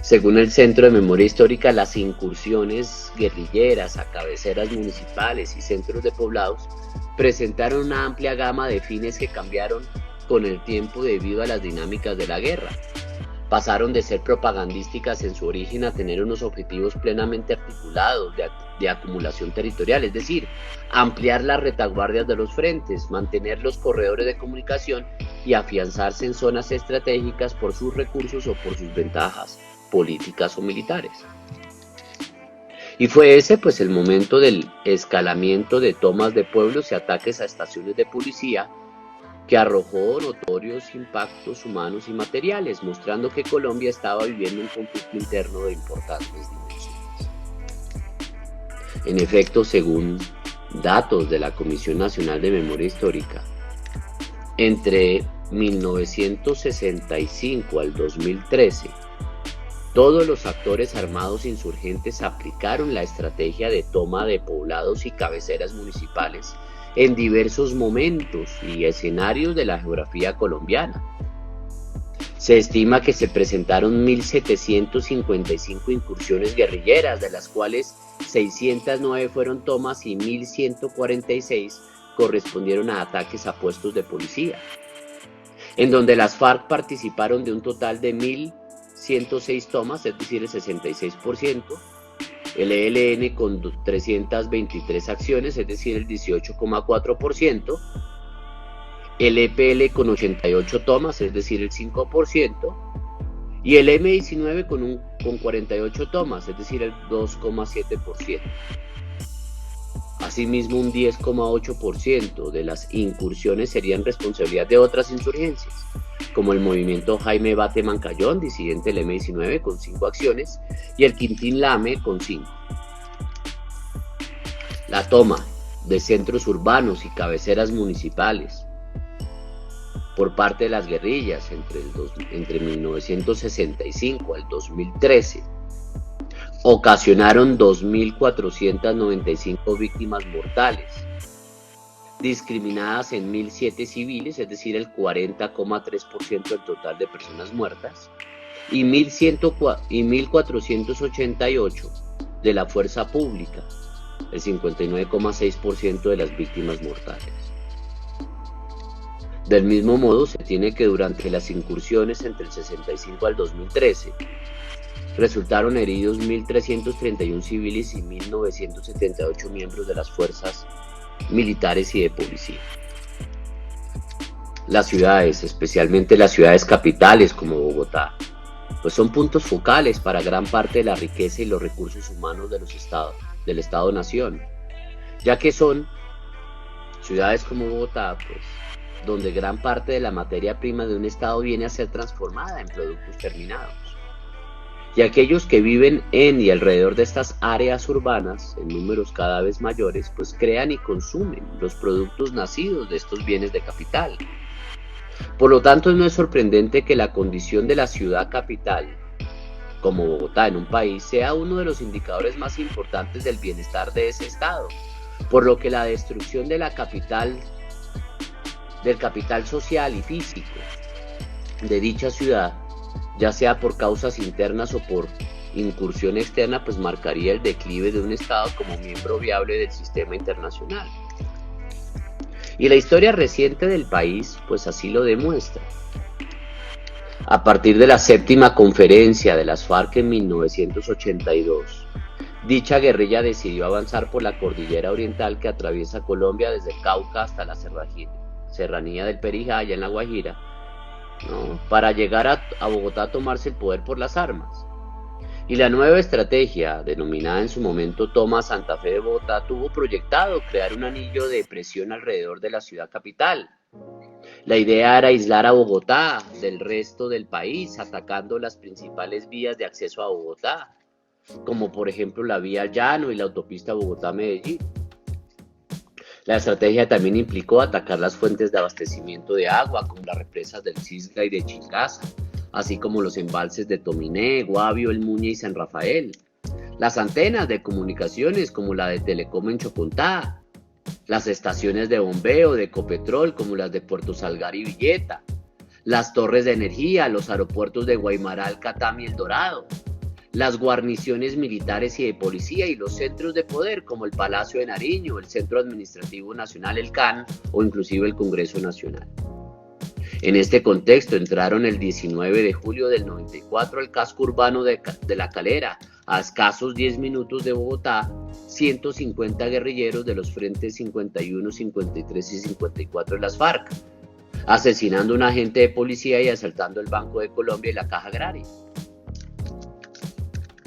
Según el Centro de Memoria Histórica, las incursiones guerrilleras a cabeceras municipales y centros de poblados presentaron una amplia gama de fines que cambiaron con el tiempo debido a las dinámicas de la guerra. Pasaron de ser propagandísticas en su origen a tener unos objetivos plenamente articulados de acumulación territorial, es decir, ampliar las retaguardias de los frentes, mantener los corredores de comunicación y afianzarse en zonas estratégicas por sus recursos o por sus ventajas políticas o militares. Y fue ese pues el momento del escalamiento de tomas de pueblos y ataques a estaciones de policía que arrojó notorios impactos humanos y materiales, mostrando que Colombia estaba viviendo un conflicto interno de importantes dimensiones. En efecto, según datos de la Comisión Nacional de Memoria Histórica, entre 1965 al 2013, todos los actores armados insurgentes aplicaron la estrategia de toma de poblados y cabeceras municipales en diversos momentos y escenarios de la geografía colombiana. Se estima que se presentaron 1.755 incursiones guerrilleras, de las cuales 609 fueron tomas y 1.146 correspondieron a ataques a puestos de policía, en donde las FARC participaron de un total de 1.106 tomas, es decir, el 66%, el ELN con 323 acciones, es decir, el 18,4%, el EPL con 88 tomas, es decir, el 5%, y el M19 con 48 tomas, es decir, el 2,7%. Asimismo, un 10,8% de las incursiones serían responsabilidad de otras insurgencias, como el movimiento Jaime Bate Mancayón, disidente del M19, con 5 acciones, y el Quintín Lame, con 5. La toma de centros urbanos y cabeceras municipales por parte de las guerrillas entre 1965 al 2013 ocasionaron 2.495 víctimas mortales, discriminadas en 1.007 civiles, es decir, el 40,3% del total de personas muertas, y 1.488 de la fuerza pública, el 59,6% de las víctimas mortales. Del mismo modo, se tiene que durante las incursiones entre el 65 al 2013, resultaron heridos 1.331 civiles y 1.978 miembros de las fuerzas militares y de policía. Las ciudades, especialmente las ciudades capitales como Bogotá, pues son puntos focales para gran parte de la riqueza y los recursos humanos del Estado-Nación, ya que son ciudades como Bogotá, pues, donde gran parte de la materia prima de un Estado viene a ser transformada en productos terminados. Y aquellos que viven en y alrededor de estas áreas urbanas, en números cada vez mayores, pues crean y consumen los productos nacidos de estos bienes de capital. Por lo tanto, no es sorprendente que la condición de la ciudad capital, como Bogotá en un país, sea uno de los indicadores más importantes del bienestar de ese estado, por lo que la destrucción de la capital, del capital social y físico de dicha ciudad, ya sea por causas internas o por incursión externa, pues marcaría el declive de un Estado como miembro viable del sistema internacional. Y la historia reciente del país, pues así lo demuestra. A partir de la séptima conferencia de las FARC en 1982, dicha guerrilla decidió avanzar por la cordillera oriental que atraviesa Colombia desde Cauca hasta la serranía del Perijá, allá en La Guajira, ¿no?, para llegar a Bogotá a tomarse el poder por las armas. Y la nueva estrategia, denominada en su momento Toma Santa Fe de Bogotá, tuvo proyectado crear un anillo de presión alrededor de la ciudad capital. La idea era aislar a Bogotá del resto del país, atacando las principales vías de acceso a Bogotá, como por ejemplo la vía Llano y la autopista Bogotá-Medellín. La estrategia también implicó atacar las fuentes de abastecimiento de agua, como las represas del Cisga y de Chingaza, así como los embalses de Tominé, Guavio, El Muñe y San Rafael, las antenas de comunicaciones como la de Telecom en Chocontá, las estaciones de bombeo de Ecopetrol como las de Puerto Salgar y Villeta, las torres de energía, los aeropuertos de Guaymaral, Catam y El Dorado, las guarniciones militares y de policía y los centros de poder como el Palacio de Nariño, el Centro Administrativo Nacional, el CAN, o inclusive el Congreso Nacional. En este contexto entraron el 19 de julio del 94 al casco urbano de La Calera, a escasos 10 minutos de Bogotá, 150 guerrilleros de los frentes 51, 53 y 54 de las FARC, asesinando a un agente de policía y asaltando el Banco de Colombia y la Caja Agraria.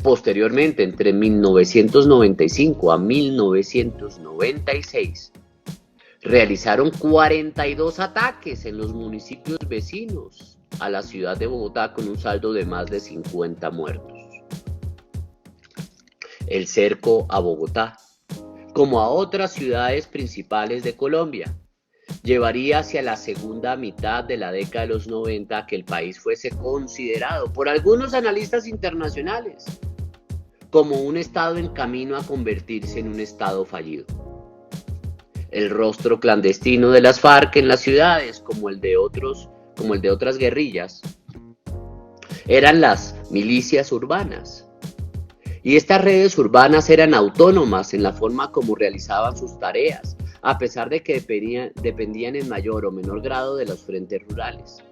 Posteriormente, entre 1995 a 1996, realizaron 42 ataques en los municipios vecinos a la ciudad de Bogotá con un saldo de más de 50 muertos. El cerco a Bogotá, como a otras ciudades principales de Colombia, llevaría hacia la segunda mitad de la década de los 90 a que el país fuese considerado por algunos analistas internacionales como un estado en camino a convertirse en un estado fallido. El rostro clandestino de las FARC en las ciudades, como el de otras guerrillas, eran las milicias urbanas. Y estas redes urbanas eran autónomas en la forma como realizaban sus tareas, a pesar de que dependían en mayor o menor grado de los frentes rurales.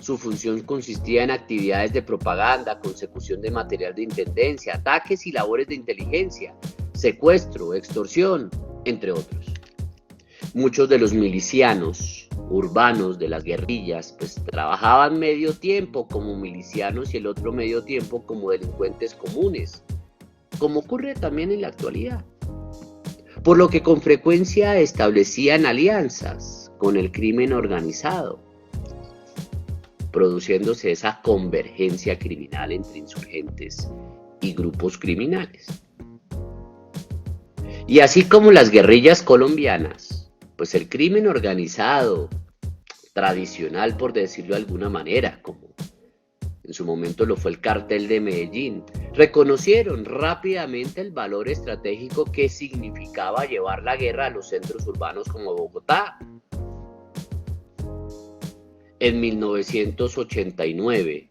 Su función consistía en actividades de propaganda, consecución de material de intendencia, ataques y labores de inteligencia, secuestro, extorsión, entre otros. Muchos de los milicianos urbanos de las guerrillas trabajaban medio tiempo como milicianos y el otro medio tiempo como delincuentes comunes, como ocurre también en la actualidad. Por lo que con frecuencia establecían alianzas con el crimen organizado, produciéndose esa convergencia criminal entre insurgentes y grupos criminales. Y así como las guerrillas colombianas, pues el crimen organizado tradicional, por decirlo de alguna manera, como en su momento lo fue el Cartel de Medellín, reconocieron rápidamente el valor estratégico que significaba llevar la guerra a los centros urbanos como Bogotá. En 1989,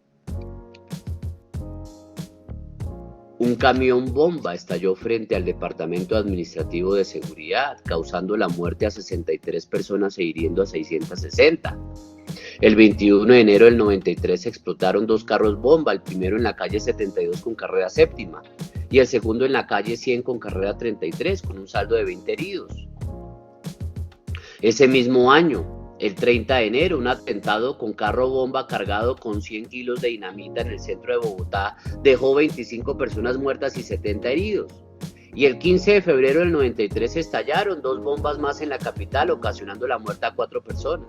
un camión bomba estalló frente al Departamento Administrativo de Seguridad, causando la muerte a 63 personas e hiriendo a 660. El 21 de enero del 93 explotaron 2 carros bomba, el primero en la calle 72 con carrera séptima y el segundo en la calle 100 con carrera 33, con un saldo de 20 heridos. Ese mismo año, el 30 de enero, un atentado con carro bomba cargado con 100 kilos de dinamita en el centro de Bogotá dejó 25 personas muertas y 70 heridos. Y el 15 de febrero del 93 estallaron 2 bombas más en la capital, ocasionando la muerte a 4 personas.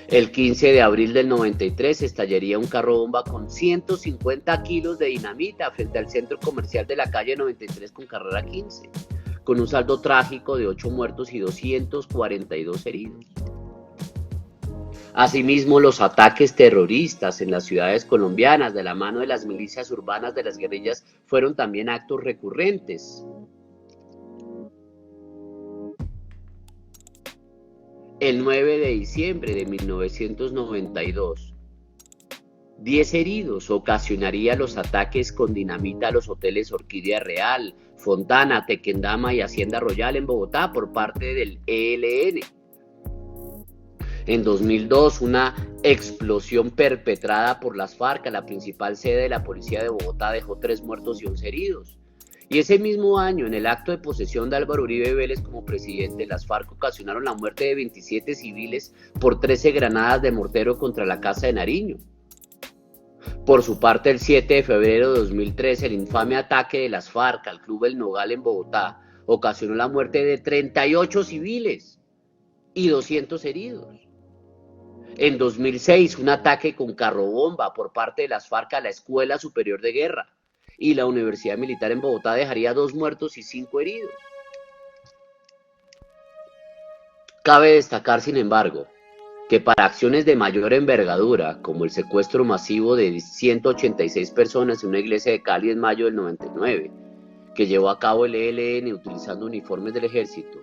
El 15 de abril del 93 estallaría un carro bomba con 150 kilos de dinamita frente al centro comercial de la calle 93 con carrera 15. Con un saldo trágico de 8 muertos y 242 heridos. Asimismo, los ataques terroristas en las ciudades colombianas de la mano de las milicias urbanas de las guerrillas fueron también actos recurrentes. El 9 de diciembre de 1992, 10 heridos ocasionaría los ataques con dinamita a los hoteles Orquídea Real, Fontana, Tequendama y Hacienda Royal en Bogotá por parte del ELN. En 2002, una explosión perpetrada por las FARC a la principal sede de la policía de Bogotá dejó 3 muertos y 11 heridos. Y ese mismo año, en el acto de posesión de Álvaro Uribe Vélez como presidente, las FARC ocasionaron la muerte de 27 civiles por 13 granadas de mortero contra la Casa de Nariño. Por su parte, el 7 de febrero de 2013, el infame ataque de las FARC al Club El Nogal en Bogotá ocasionó la muerte de 38 civiles y 200 heridos. En 2006, un ataque con carrobomba por parte de las FARC a la Escuela Superior de Guerra y la Universidad Militar en Bogotá dejaría 2 muertos y 5 heridos. Cabe destacar, sin embargo, que para acciones de mayor envergadura, como el secuestro masivo de 186 personas en una iglesia de Cali en mayo del 99, que llevó a cabo el ELN utilizando uniformes del ejército,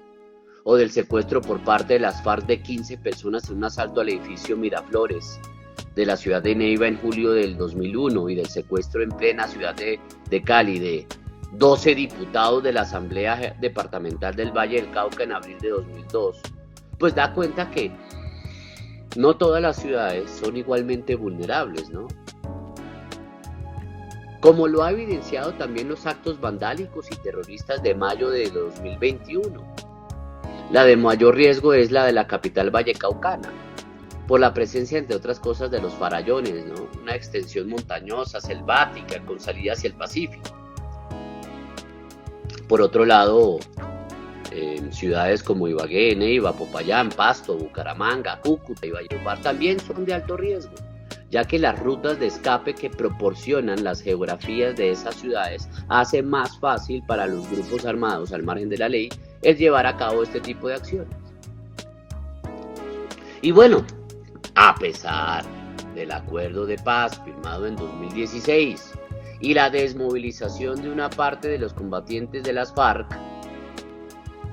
o del secuestro por parte de las FARC de 15 personas en un asalto al edificio Miraflores, de la ciudad de Neiva en julio del 2001 y del secuestro en plena ciudad de Cali de 12 diputados de la Asamblea Departamental del Valle del Cauca en abril de 2002, pues da cuenta que no todas las ciudades son igualmente vulnerables, ¿no? Como lo ha evidenciado también los actos vandálicos y terroristas de mayo de 2021. La de mayor riesgo es la de la capital vallecaucana, por la presencia, entre otras cosas, de los farallones, ¿no? Una extensión montañosa, selvática, con salida hacia el Pacífico. Por otro lado, en ciudades como Ibagué, Neiva, Popayán, Pasto, Bucaramanga, Cúcuta y Valledupar también son de alto riesgo, ya que las rutas de escape que proporcionan las geografías de esas ciudades hace más fácil para los grupos armados al margen de la ley el llevar a cabo este tipo de acciones. Y bueno, a pesar del acuerdo de paz firmado en 2016 y la desmovilización de una parte de los combatientes de las FARC,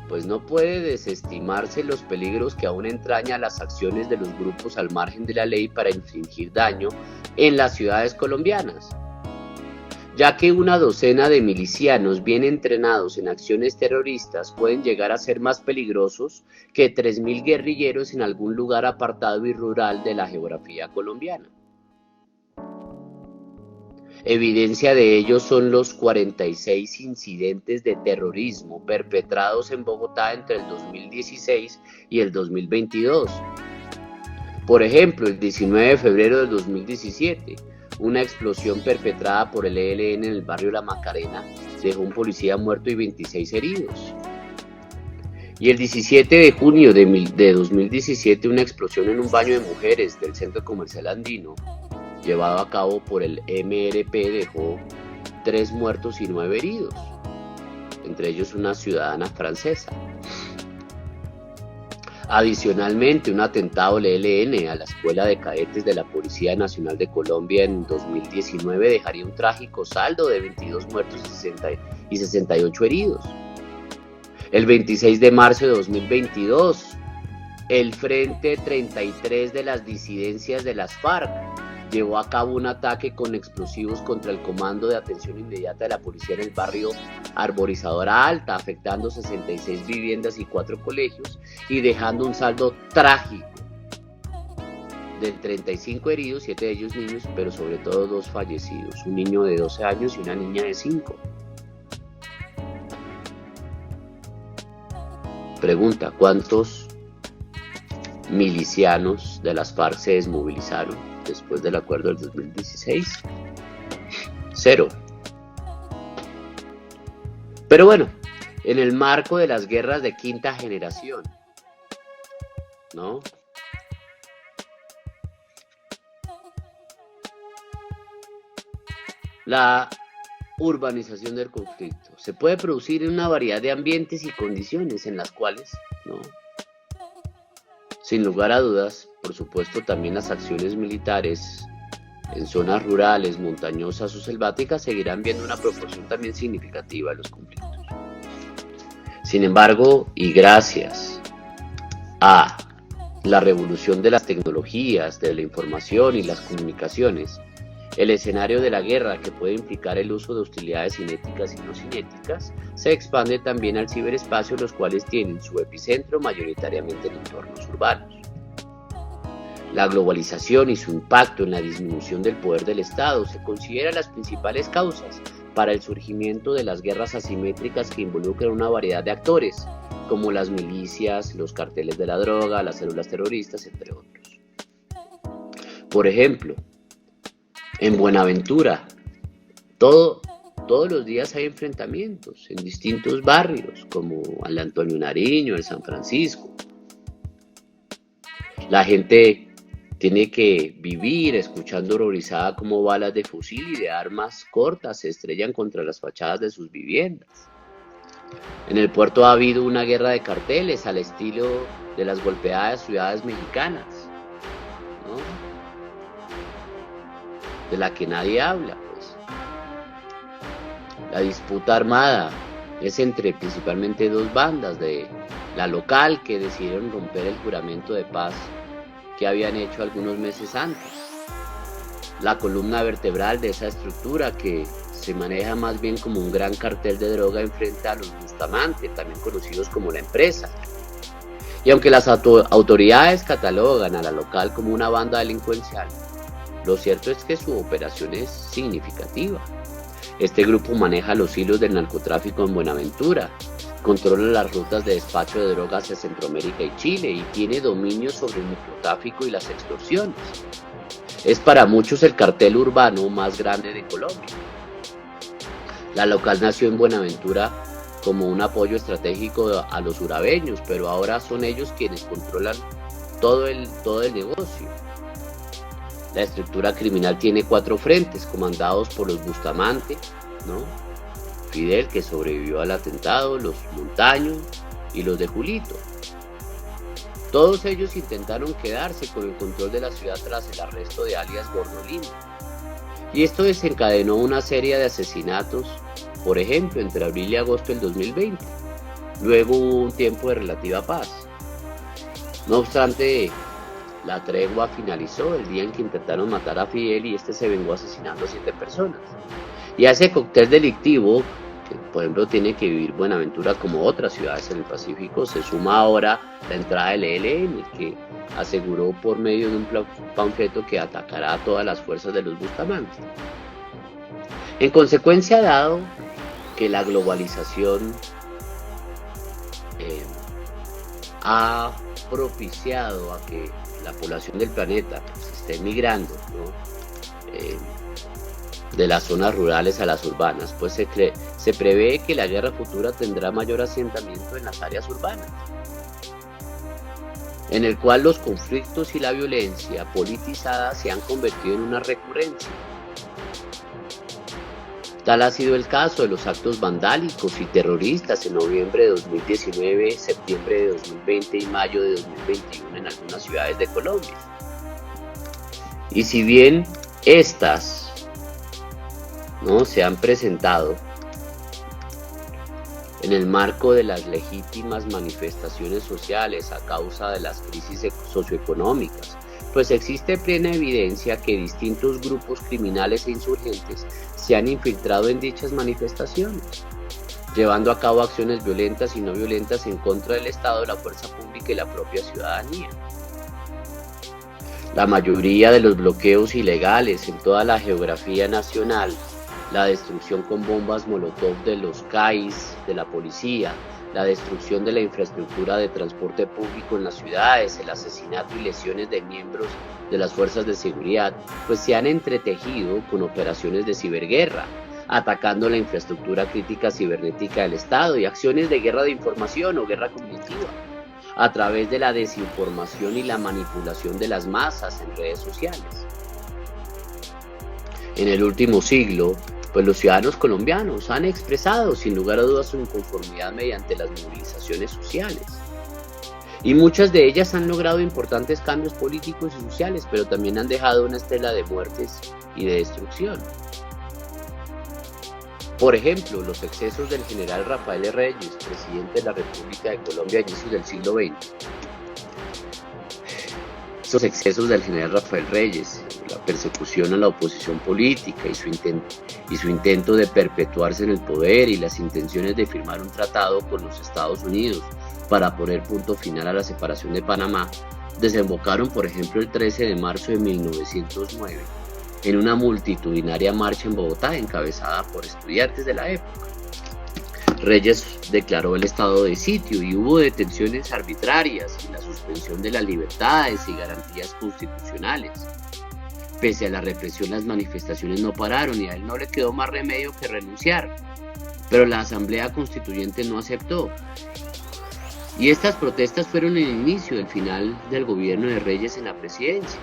pues no puede desestimarse los peligros que aún entraña las acciones de los grupos al margen de la ley para infligir daño en las ciudades colombianas, ya que una docena de milicianos bien entrenados en acciones terroristas pueden llegar a ser más peligrosos que 3.000 guerrilleros en algún lugar apartado y rural de la geografía colombiana. Evidencia de ello son los 46 incidentes de terrorismo perpetrados en Bogotá entre el 2016 y el 2022. Por ejemplo, el 19 de febrero del 2017, una explosión perpetrada por el ELN en el barrio La Macarena dejó un policía muerto y 26 heridos. Y el 17 de junio de 2017, una explosión en un baño de mujeres del Centro Comercial Andino, llevado a cabo por el MRP, dejó 3 muertos y 9 heridos, entre ellos una ciudadana francesa. Adicionalmente, un atentado del ELN a la Escuela de Cadetes de la Policía Nacional de Colombia en 2019 dejaría un trágico saldo de 22 muertos y 68 heridos. El 26 de marzo de 2022, el Frente 33 de las disidencias de las FARC llevó a cabo un ataque con explosivos contra el Comando de Atención Inmediata de la Policía en el barrio Arborizadora Alta, afectando 66 viviendas y 4 colegios y dejando un saldo trágico de 35 heridos, 7 de ellos niños, pero sobre todo 2 fallecidos, un niño de 12 años y una niña de 5. Pregunta, ¿cuántos milicianos de las FARC se desmovilizaron después del acuerdo del 2016? 0. Pero bueno, en el marco de las guerras de quinta generación, ¿no? La urbanización del conflicto se puede producir en una variedad de ambientes y condiciones en las cuales, ¿no? Sin lugar a dudas, por supuesto, también las acciones militares en zonas rurales, montañosas o selváticas seguirán viendo una proporción también significativa de los conflictos. Sin embargo, y gracias a la revolución de las tecnologías, de la información y las comunicaciones, el escenario de la guerra, que puede implicar el uso de hostilidades cinéticas y no cinéticas, se expande también al ciberespacio, los cuales tienen su epicentro mayoritariamente en entornos urbanos. La globalización y su impacto en la disminución del poder del Estado se consideran las principales causas para el surgimiento de las guerras asimétricas que involucran una variedad de actores, como las milicias, los carteles de la droga, las células terroristas, entre otros. Por ejemplo, en Buenaventura, todos los días hay enfrentamientos en distintos barrios, como el Antonio Nariño, el San Francisco. La gente tiene que vivir escuchando horrorizada cómo balas de fusil y de armas cortas se estrellan contra las fachadas de sus viviendas. En el puerto ha habido una guerra de carteles al estilo de las golpeadas ciudades mexicanas, ¿no? De la que nadie habla, pues. La disputa armada es entre principalmente 2 bandas de la local, que decidieron romper el juramento de paz que habían hecho algunos meses antes, la columna vertebral de esa estructura que se maneja más bien como un gran cartel de droga enfrente a los Bustamante, también conocidos como la empresa. Y aunque las autoridades catalogan a la local como una banda delincuencial, lo cierto es que su operación es significativa. Este grupo maneja los hilos del narcotráfico en Buenaventura, controla las rutas de despacho de drogas hacia Centroamérica y Chile y tiene dominio sobre el microtráfico y las extorsiones. Es para muchos el cartel urbano más grande de Colombia. La local nació en Buenaventura como un apoyo estratégico a los urabeños, pero ahora son ellos quienes controlan todo el negocio. La estructura criminal tiene 4 frentes comandados por los Bustamante, ¿no? Fidel, que sobrevivió al atentado, los Montaño y los de Julito. Todos ellos intentaron quedarse con el control de la ciudad tras el arresto de alias Gordolino. Y esto desencadenó una serie de asesinatos, por ejemplo, entre abril y agosto del 2020. Luego hubo un tiempo de relativa paz. No obstante, la tregua finalizó el día en que intentaron matar a Fidel y este se vengó asesinando a 7 personas. Y a ese cóctel delictivo, que por ejemplo tiene que vivir Buenaventura como otras ciudades en el Pacífico, se suma ahora la entrada del ELN, que aseguró por medio de un panfleto que atacará a todas las fuerzas de los Bustamante. En consecuencia, dado que la globalización ha propiciado a que la población del planeta pues, esté migrando, ¿no? De las zonas rurales a las urbanas, pues se prevé que la guerra futura tendrá mayor asentamiento en las áreas urbanas, en el cual los conflictos y la violencia politizada se han convertido en una recurrencia. Tal ha sido el caso de los actos vandálicos y terroristas en noviembre de 2019, septiembre de 2020 y mayo de 2021 en algunas ciudades de Colombia. Y si bien estas no se han presentado en el marco de las legítimas manifestaciones sociales a causa de las crisis socioeconómicas, pues existe plena evidencia que distintos grupos criminales e insurgentes se han infiltrado en dichas manifestaciones, llevando a cabo acciones violentas y no violentas en contra del Estado, la fuerza pública y la propia ciudadanía. La mayoría de los bloqueos ilegales en toda la geografía nacional, la destrucción con bombas molotov de los CAIs, de la policía, la destrucción de la infraestructura de transporte público en las ciudades, el asesinato y lesiones de miembros de las fuerzas de seguridad, pues se han entretejido con operaciones de ciberguerra, atacando la infraestructura crítica cibernética del Estado y acciones de guerra de información o guerra cognitiva, a través de la desinformación y la manipulación de las masas en redes sociales. En el último siglo, pues los ciudadanos colombianos han expresado sin lugar a dudas su inconformidad mediante las movilizaciones sociales. Y muchas de ellas han logrado importantes cambios políticos y sociales, pero también han dejado una estela de muertes y de destrucción. Por ejemplo, los excesos del general Rafael Reyes, presidente de la República de Colombia a inicios del siglo XX. Estos excesos del general Rafael Reyes, la persecución a la oposición política y su intento de perpetuarse en el poder y las intenciones de firmar un tratado con los Estados Unidos para poner punto final a la separación de Panamá, desembocaron, por ejemplo, el 13 de marzo de 1909 en una multitudinaria marcha en Bogotá encabezada por estudiantes de la época. Reyes declaró el estado de sitio y hubo detenciones arbitrarias y la suspensión de las libertades y garantías constitucionales. Pese a la represión, las manifestaciones no pararon y a él no le quedó más remedio que renunciar, pero la Asamblea Constituyente no aceptó. Y estas protestas fueron el inicio del final del gobierno de Reyes en la presidencia,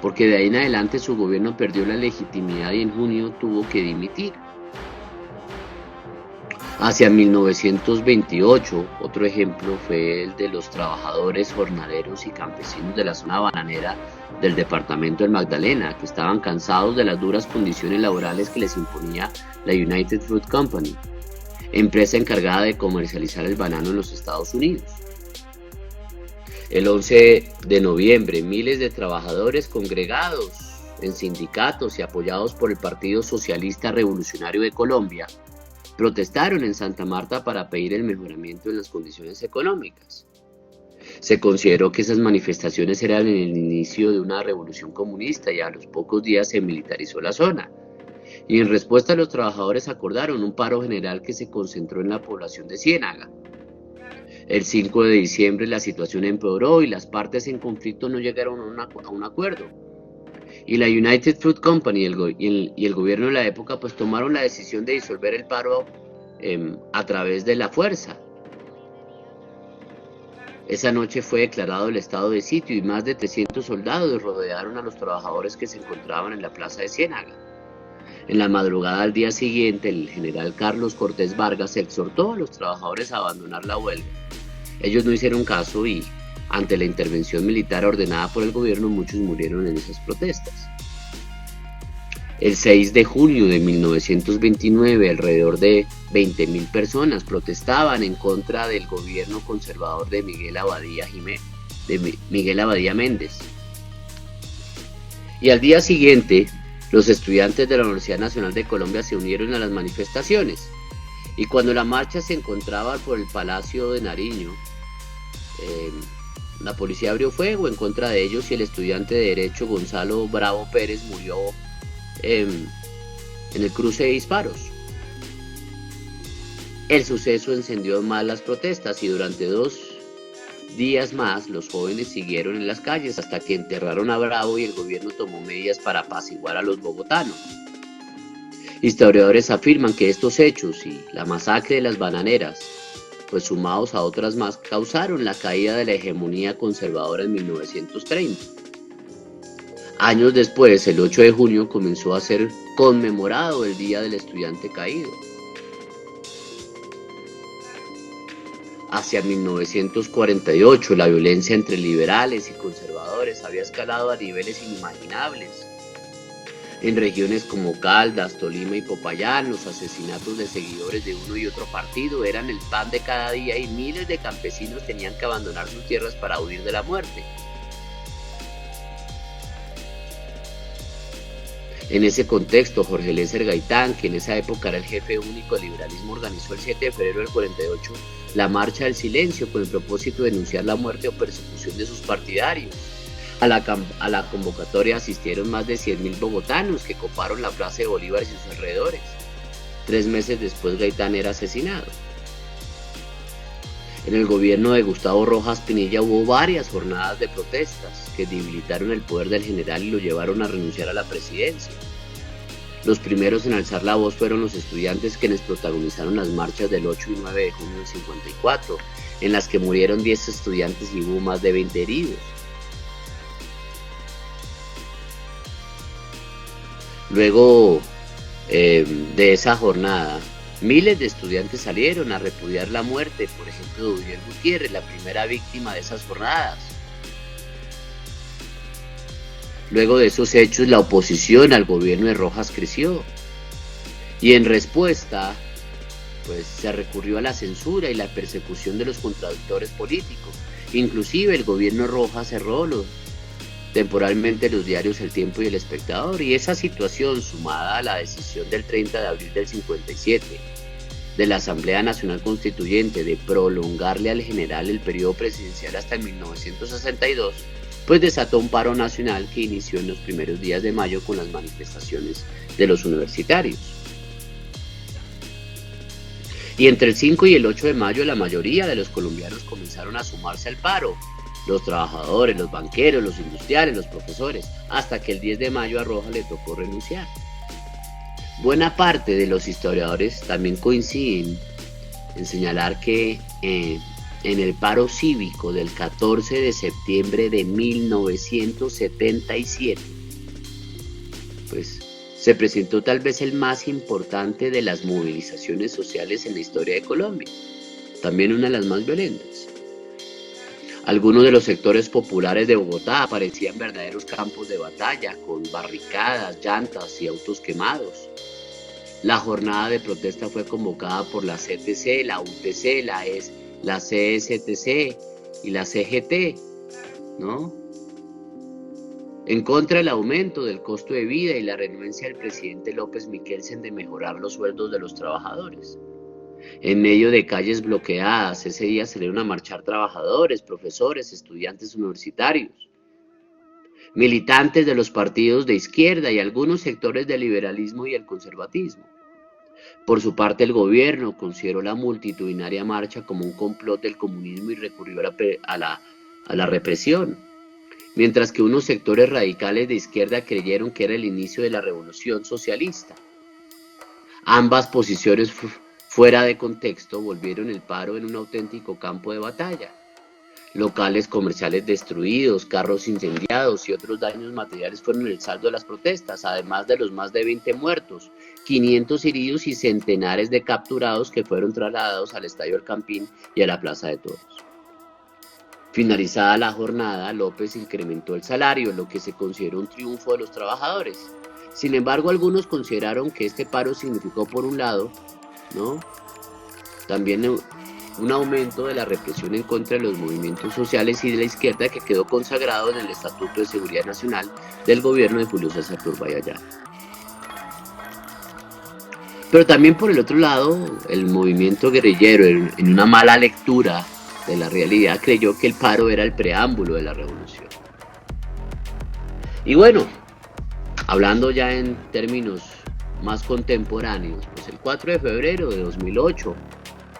porque de ahí en adelante su gobierno perdió la legitimidad y en junio tuvo que dimitir. Hacia 1928, otro ejemplo fue el de los trabajadores, jornaleros y campesinos de la zona bananera del departamento del Magdalena, que estaban cansados de las duras condiciones laborales que les imponía la United Fruit Company, empresa encargada de comercializar el banano en los Estados Unidos. El 11 de noviembre, miles de trabajadores congregados en sindicatos y apoyados por el Partido Socialista Revolucionario de Colombia, protestaron en Santa Marta para pedir el mejoramiento en las condiciones económicas. Se consideró que esas manifestaciones eran el inicio de una revolución comunista y a los pocos días se militarizó la zona. Y en respuesta los trabajadores acordaron un paro general que se concentró en la población de Ciénaga. El 5 de diciembre la situación empeoró y las partes en conflicto no llegaron a un acuerdo. Y la United Fruit Company y el gobierno de la época pues tomaron la decisión de disolver el paro a través de la fuerza. Esa noche fue declarado el estado de sitio y más de 300 soldados rodearon a los trabajadores que se encontraban en la plaza de Ciénaga. En la madrugada al día siguiente, el general Carlos Cortés Vargas exhortó a los trabajadores a abandonar la huelga. Ellos no hicieron caso y, ante la intervención militar ordenada por el gobierno, muchos murieron en esas protestas. El 6 de junio de 1929, alrededor de 20.000 personas protestaban en contra del gobierno conservador de Miguel Abadía Méndez. Y al día siguiente, los estudiantes de la Universidad Nacional de Colombia se unieron a las manifestaciones. Y cuando la marcha se encontraba por el Palacio de Nariño, la policía abrió fuego en contra de ellos y el estudiante de Derecho Gonzalo Bravo Pérez murió en el cruce de disparos. El suceso encendió más las protestas y durante 2 días más los jóvenes siguieron en las calles hasta que enterraron a Bravo y el gobierno tomó medidas para apaciguar a los bogotanos. Historiadores afirman que estos hechos y la masacre de las bananeras, pues sumados a otras más, causaron la caída de la hegemonía conservadora en 1930. Años después, el 8 de junio, comenzó a ser conmemorado el Día del Estudiante Caído. Hacia 1948, la violencia entre liberales y conservadores había escalado a niveles inimaginables. En regiones como Caldas, Tolima y Popayán, los asesinatos de seguidores de uno y otro partido eran el pan de cada día y miles de campesinos tenían que abandonar sus tierras para huir de la muerte. En ese contexto, Jorge Eliezer Gaitán, que en esa época era el jefe único del liberalismo, organizó el 7 de febrero del 48 la Marcha del Silencio con el propósito de denunciar la muerte o persecución de sus partidarios. A la convocatoria asistieron más de 100.000 bogotanos que coparon la Plaza de Bolívar y sus alrededores. 3 meses después, Gaitán era asesinado. En el gobierno de Gustavo Rojas Pinilla hubo varias jornadas de protestas que debilitaron el poder del general y lo llevaron a renunciar a la presidencia. Los primeros en alzar la voz fueron los estudiantes quienes protagonizaron las marchas del 8 y 9 de junio del 54, en las que murieron 10 estudiantes y hubo más de 20 heridos. Luego de esa jornada, miles de estudiantes salieron a repudiar la muerte, por ejemplo, de Uriel Gutiérrez, la primera víctima de esas jornadas. Luego de esos hechos, la oposición al gobierno de Rojas creció. Y en respuesta, pues se recurrió a la censura y la persecución de los contradictores políticos. Inclusive el gobierno Rojas cerró temporalmente los diarios El Tiempo y El Espectador, y esa situación, sumada a la decisión del 30 de abril del 57 de la Asamblea Nacional Constituyente de prolongarle al general el periodo presidencial hasta 1962, pues desató un paro nacional que inició en los primeros días de mayo con las manifestaciones de los universitarios. Y entre el 5 y el 8 de mayo la mayoría de los colombianos comenzaron a sumarse al paro. Los trabajadores, los banqueros, los industriales, los profesores, hasta que el 10 de mayo a Rojas le tocó renunciar. Buena parte de los historiadores también coinciden en señalar que en el paro cívico del 14 de septiembre de 1977, pues se presentó tal vez el más importante de las movilizaciones sociales en la historia de Colombia, también una de las más violentas. Algunos de los sectores populares de Bogotá parecían verdaderos campos de batalla, con barricadas, llantas y autos quemados. La jornada de protesta fue convocada por la CTC, la UTC, la CSTC y la CGT, ¿no? en contra del aumento del costo de vida y la renuencia del presidente López Miquelsen de mejorar los sueldos de los trabajadores. En medio de calles bloqueadas, ese día salieron a marchar trabajadores, profesores, estudiantes universitarios, militantes de los partidos de izquierda y algunos sectores del liberalismo y el conservatismo. Por su parte, el gobierno consideró la multitudinaria marcha como un complot del comunismo y recurrió a la represión, mientras que unos sectores radicales de izquierda creyeron que era el inicio de la revolución socialista. Ambas posiciones fuera de contexto volvieron el paro en un auténtico campo de batalla. Locales comerciales destruidos, carros incendiados y otros daños materiales fueron el saldo de las protestas, además de los más de 20 muertos, 500 heridos y centenares de capturados que fueron trasladados al Estadio El Campín y a la Plaza de Toros. Finalizada la jornada, López incrementó el salario, lo que se consideró un triunfo de los trabajadores. Sin embargo, algunos consideraron que este paro significó, por un lado, también un aumento de la represión en contra de los movimientos sociales y de la izquierda que quedó consagrado en el Estatuto de Seguridad Nacional del gobierno de Julio César Turbay Ayala. Pero también, por el otro lado, el movimiento guerrillero, en una mala lectura de la realidad, creyó que el paro era el preámbulo de la revolución. Y bueno, hablando ya en términos más contemporáneos, pues el 4 de febrero de 2008,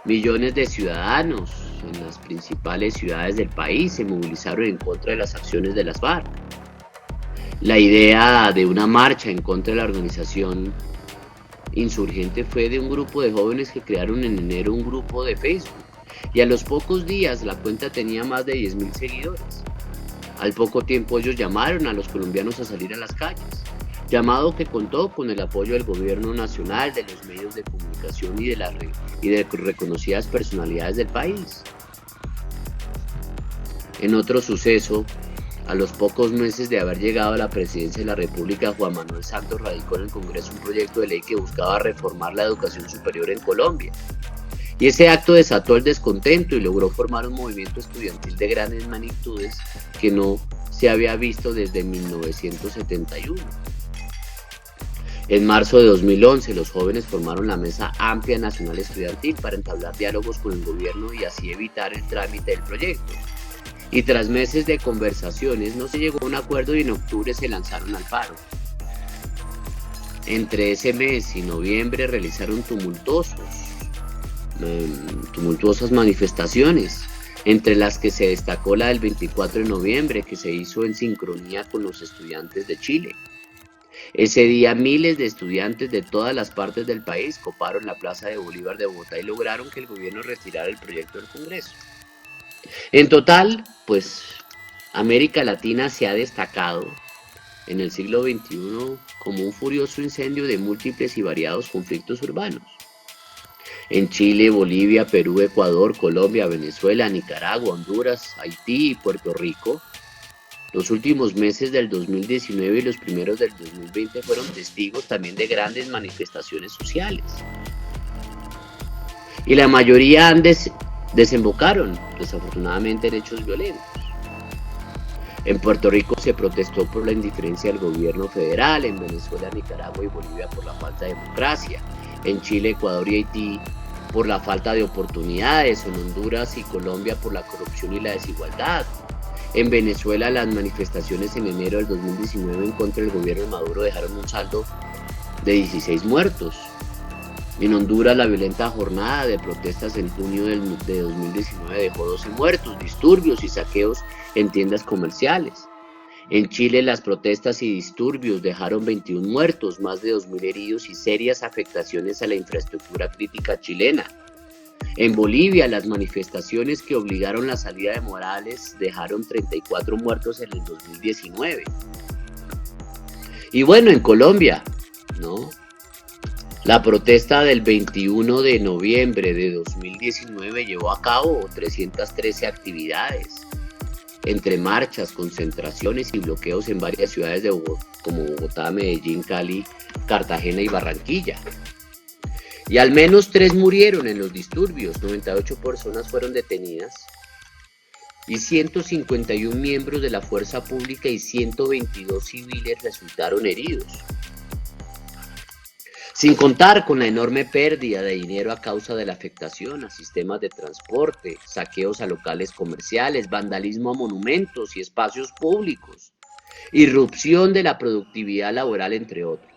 millones de ciudadanos en las principales ciudades del país se movilizaron en contra de las acciones de las FARC. La idea de una marcha en contra de la organización insurgente fue de un grupo de jóvenes que crearon en enero un grupo de Facebook, y a los pocos días la cuenta tenía más de 10.000 seguidores. Al poco tiempo ellos llamaron a los colombianos a salir a las calles, llamado que contó con el apoyo del gobierno nacional, de los medios de comunicación y de reconocidas personalidades del país. En otro suceso, a los pocos meses de haber llegado a la presidencia de la República, Juan Manuel Santos radicó en el Congreso un proyecto de ley que buscaba reformar la educación superior en Colombia. Y ese acto desató el descontento y logró formar un movimiento estudiantil de grandes magnitudes que no se había visto desde 1971. En marzo de 2011, los jóvenes formaron la Mesa Amplia Nacional Estudiantil para entablar diálogos con el gobierno y así evitar el trámite del proyecto. Y tras meses de conversaciones no se llegó a un acuerdo y en octubre se lanzaron al paro. Entre ese mes y noviembre realizaron tumultuosas manifestaciones, entre las que se destacó la del 24 de noviembre, que se hizo en sincronía con los estudiantes de Chile. Ese día miles de estudiantes de todas las partes del país coparon la Plaza de Bolívar de Bogotá y lograron que el gobierno retirara el proyecto del Congreso. En total, pues América Latina se ha destacado en el siglo XXI como un furioso incendio de múltiples y variados conflictos urbanos. En Chile, Bolivia, Perú, Ecuador, Colombia, Venezuela, Nicaragua, Honduras, Haití y Puerto Rico, los últimos meses del 2019 y los primeros del 2020 fueron testigos también de grandes manifestaciones sociales. Y la mayoría desembocaron, desafortunadamente, en hechos violentos. En Puerto Rico se protestó por la indiferencia del gobierno federal, en Venezuela, Nicaragua y Bolivia por la falta de democracia, en Chile, Ecuador y Haití por la falta de oportunidades, en Honduras y Colombia por la corrupción y la desigualdad. En Venezuela, las manifestaciones en enero del 2019 en contra del gobierno de Maduro dejaron un saldo de 16 muertos. En Honduras, la violenta jornada de protestas en junio de 2019 dejó 12 muertos, disturbios y saqueos en tiendas comerciales. En Chile, las protestas y disturbios dejaron 21 muertos, más de 2.000 heridos y serias afectaciones a la infraestructura crítica chilena. En Bolivia, las manifestaciones que obligaron la salida de Morales dejaron 34 muertos en el 2019. Y bueno, en Colombia, la protesta del 21 de noviembre de 2019 llevó a cabo 313 actividades, entre marchas, concentraciones y bloqueos en varias ciudades como Bogotá, Medellín, Cali, Cartagena y Barranquilla. Y al menos 3 murieron en los disturbios, 98 personas fueron detenidas y 151 miembros de la fuerza pública y 122 civiles resultaron heridos. Sin contar con la enorme pérdida de dinero a causa de la afectación a sistemas de transporte, saqueos a locales comerciales, vandalismo a monumentos y espacios públicos, irrupción de la productividad laboral, entre otros.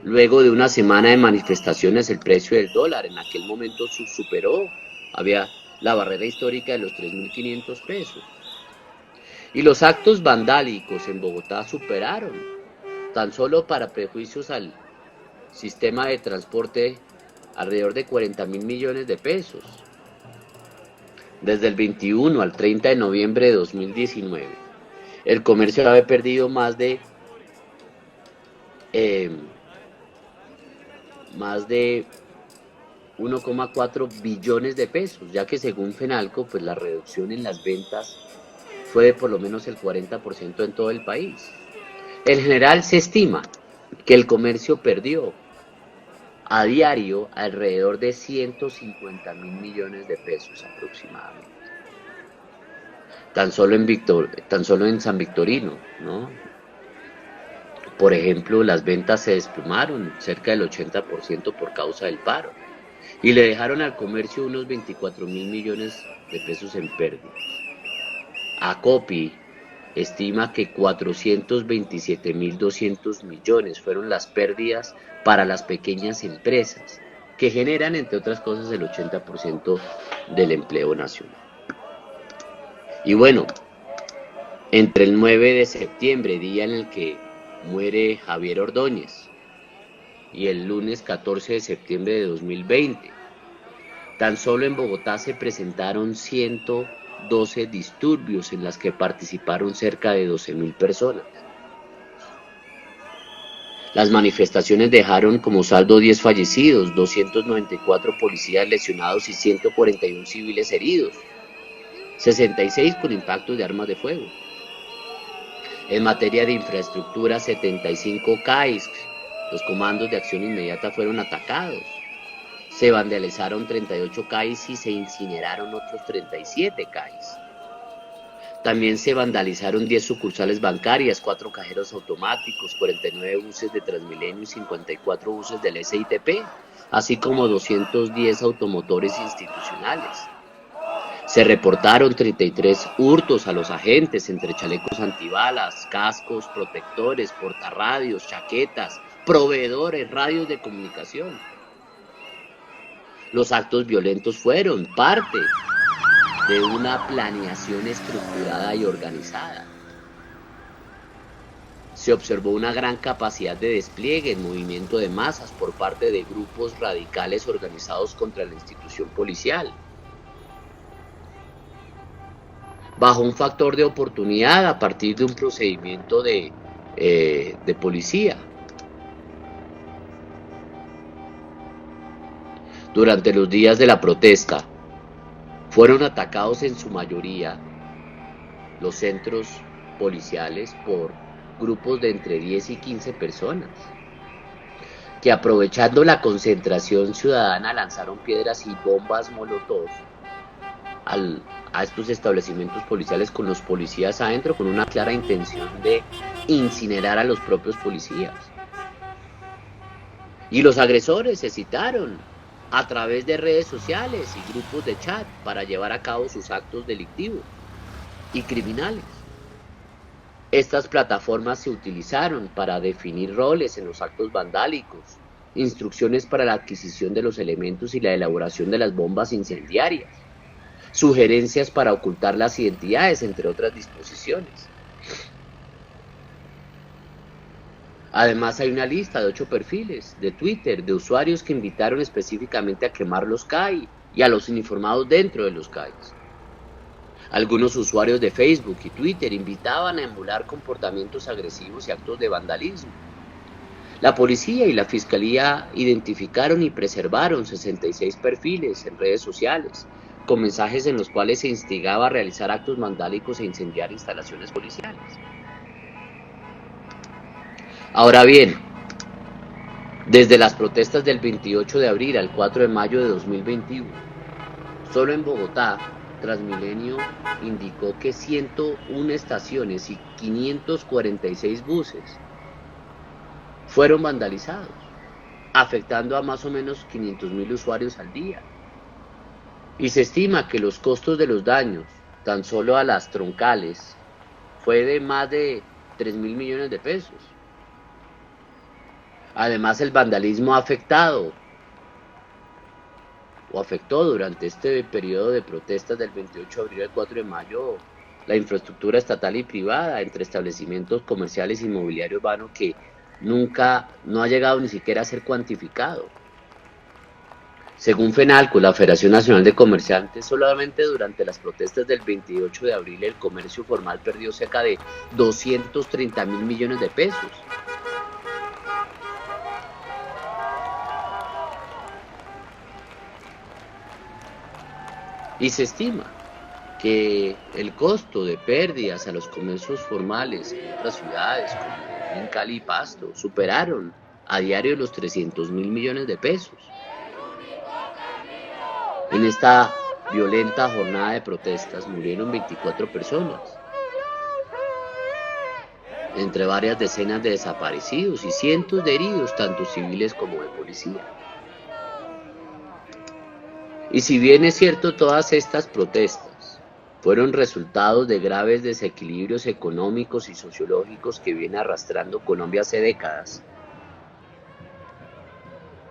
Luego de una semana de manifestaciones, el precio del dólar en aquel momento superó, había la barrera histórica de los 3.500 pesos. Y los actos vandálicos en Bogotá superaron, tan solo para prejuicios al sistema de transporte, alrededor de 40.000 millones de pesos. Desde el 21 al 30 de noviembre de 2019, el comercio había perdido más de 1,4 billones de pesos, ya que según Fenalco, pues la reducción en las ventas fue de por lo menos el 40% en todo el país. En general se estima que el comercio perdió a diario alrededor de 150.000 millones de pesos aproximadamente. Tan solo en San Victorino, ¿no? Por ejemplo, las ventas se desplomaron cerca del 80% por causa del paro y le dejaron al comercio unos 24.000 millones de pesos en pérdidas. Acopi estima que 427.200 millones fueron las pérdidas para las pequeñas empresas, que generan, entre otras cosas, el 80% del empleo nacional. Y bueno, entre el 9 de septiembre, día en el que muere Javier Ordóñez, y el lunes 14 de septiembre de 2020, tan solo en Bogotá se presentaron 112 disturbios en las que participaron cerca de 12.000 personas. Las manifestaciones dejaron como saldo 10 fallecidos, 294 policías lesionados y 141 civiles heridos, 66 con impactos de armas de fuego. En materia de infraestructura, 75 CAIs, los comandos de acción inmediata, fueron atacados. Se vandalizaron 38 CAIs y se incineraron otros 37 CAIs. También se vandalizaron 10 sucursales bancarias, 4 cajeros automáticos, 49 buses de Transmilenio y 54 buses del SITP, así como 210 automotores institucionales. Se reportaron 33 hurtos a los agentes, entre chalecos antibalas, cascos, protectores, portarradios, chaquetas, proveedores, radios de comunicación. Los actos violentos fueron parte de una planeación estructurada y organizada. Se observó una gran capacidad de despliegue en movimiento de masas por parte de grupos radicales organizados contra la institución policial, bajo un factor de oportunidad a partir de un procedimiento de policía. Durante los días de la protesta, fueron atacados en su mayoría los centros policiales por grupos de entre 10 y 15 personas, que aprovechando la concentración ciudadana lanzaron piedras y bombas molotov a estos establecimientos policiales, con los policías adentro, con una clara intención de incinerar a los propios policías. Y los agresores se citaron a través de redes sociales y grupos de chat para llevar a cabo sus actos delictivos y criminales. Estas plataformas se utilizaron para definir roles en los actos vandálicos, instrucciones para la adquisición de los elementos y la elaboración de las bombas incendiarias, sugerencias para ocultar las identidades, entre otras disposiciones. Además, hay una lista de 8 perfiles de Twitter de usuarios que invitaron específicamente a quemar los CAI y a los uniformados dentro de los CAI. Algunos usuarios de Facebook y Twitter invitaban a emular comportamientos agresivos y actos de vandalismo. La policía y la fiscalía identificaron y preservaron 66 perfiles en redes sociales, con mensajes en los cuales se instigaba a realizar actos vandálicos e incendiar instalaciones policiales. Ahora bien, desde las protestas del 28 de abril al 4 de mayo de 2021, solo en Bogotá Transmilenio indicó que 101 estaciones y 546 buses fueron vandalizados, afectando a más o menos 500.000 usuarios al día. Y se estima que los costos de los daños, tan solo a las troncales, fue de más de 3.000 millones de pesos. Además, el vandalismo ha afectado o afectó durante este periodo de protestas del 28 de abril al 4 de mayo la infraestructura estatal y privada entre establecimientos comerciales y mobiliario urbano que nunca no ha llegado ni siquiera a ser cuantificado. Según FENALCO, la Federación Nacional de Comerciantes, solamente durante las protestas del 28 de abril el comercio formal perdió cerca de 230.000 millones de pesos. Y se estima que el costo de pérdidas a los comercios formales en otras ciudades como en Cali y Pasto superaron a diario los 300.000 millones de pesos. En esta violenta jornada de protestas murieron 24 personas, entre varias decenas de desaparecidos y cientos de heridos, tanto civiles como de policía. Y si bien es cierto, todas estas protestas fueron resultados de graves desequilibrios económicos y sociológicos que viene arrastrando Colombia hace décadas,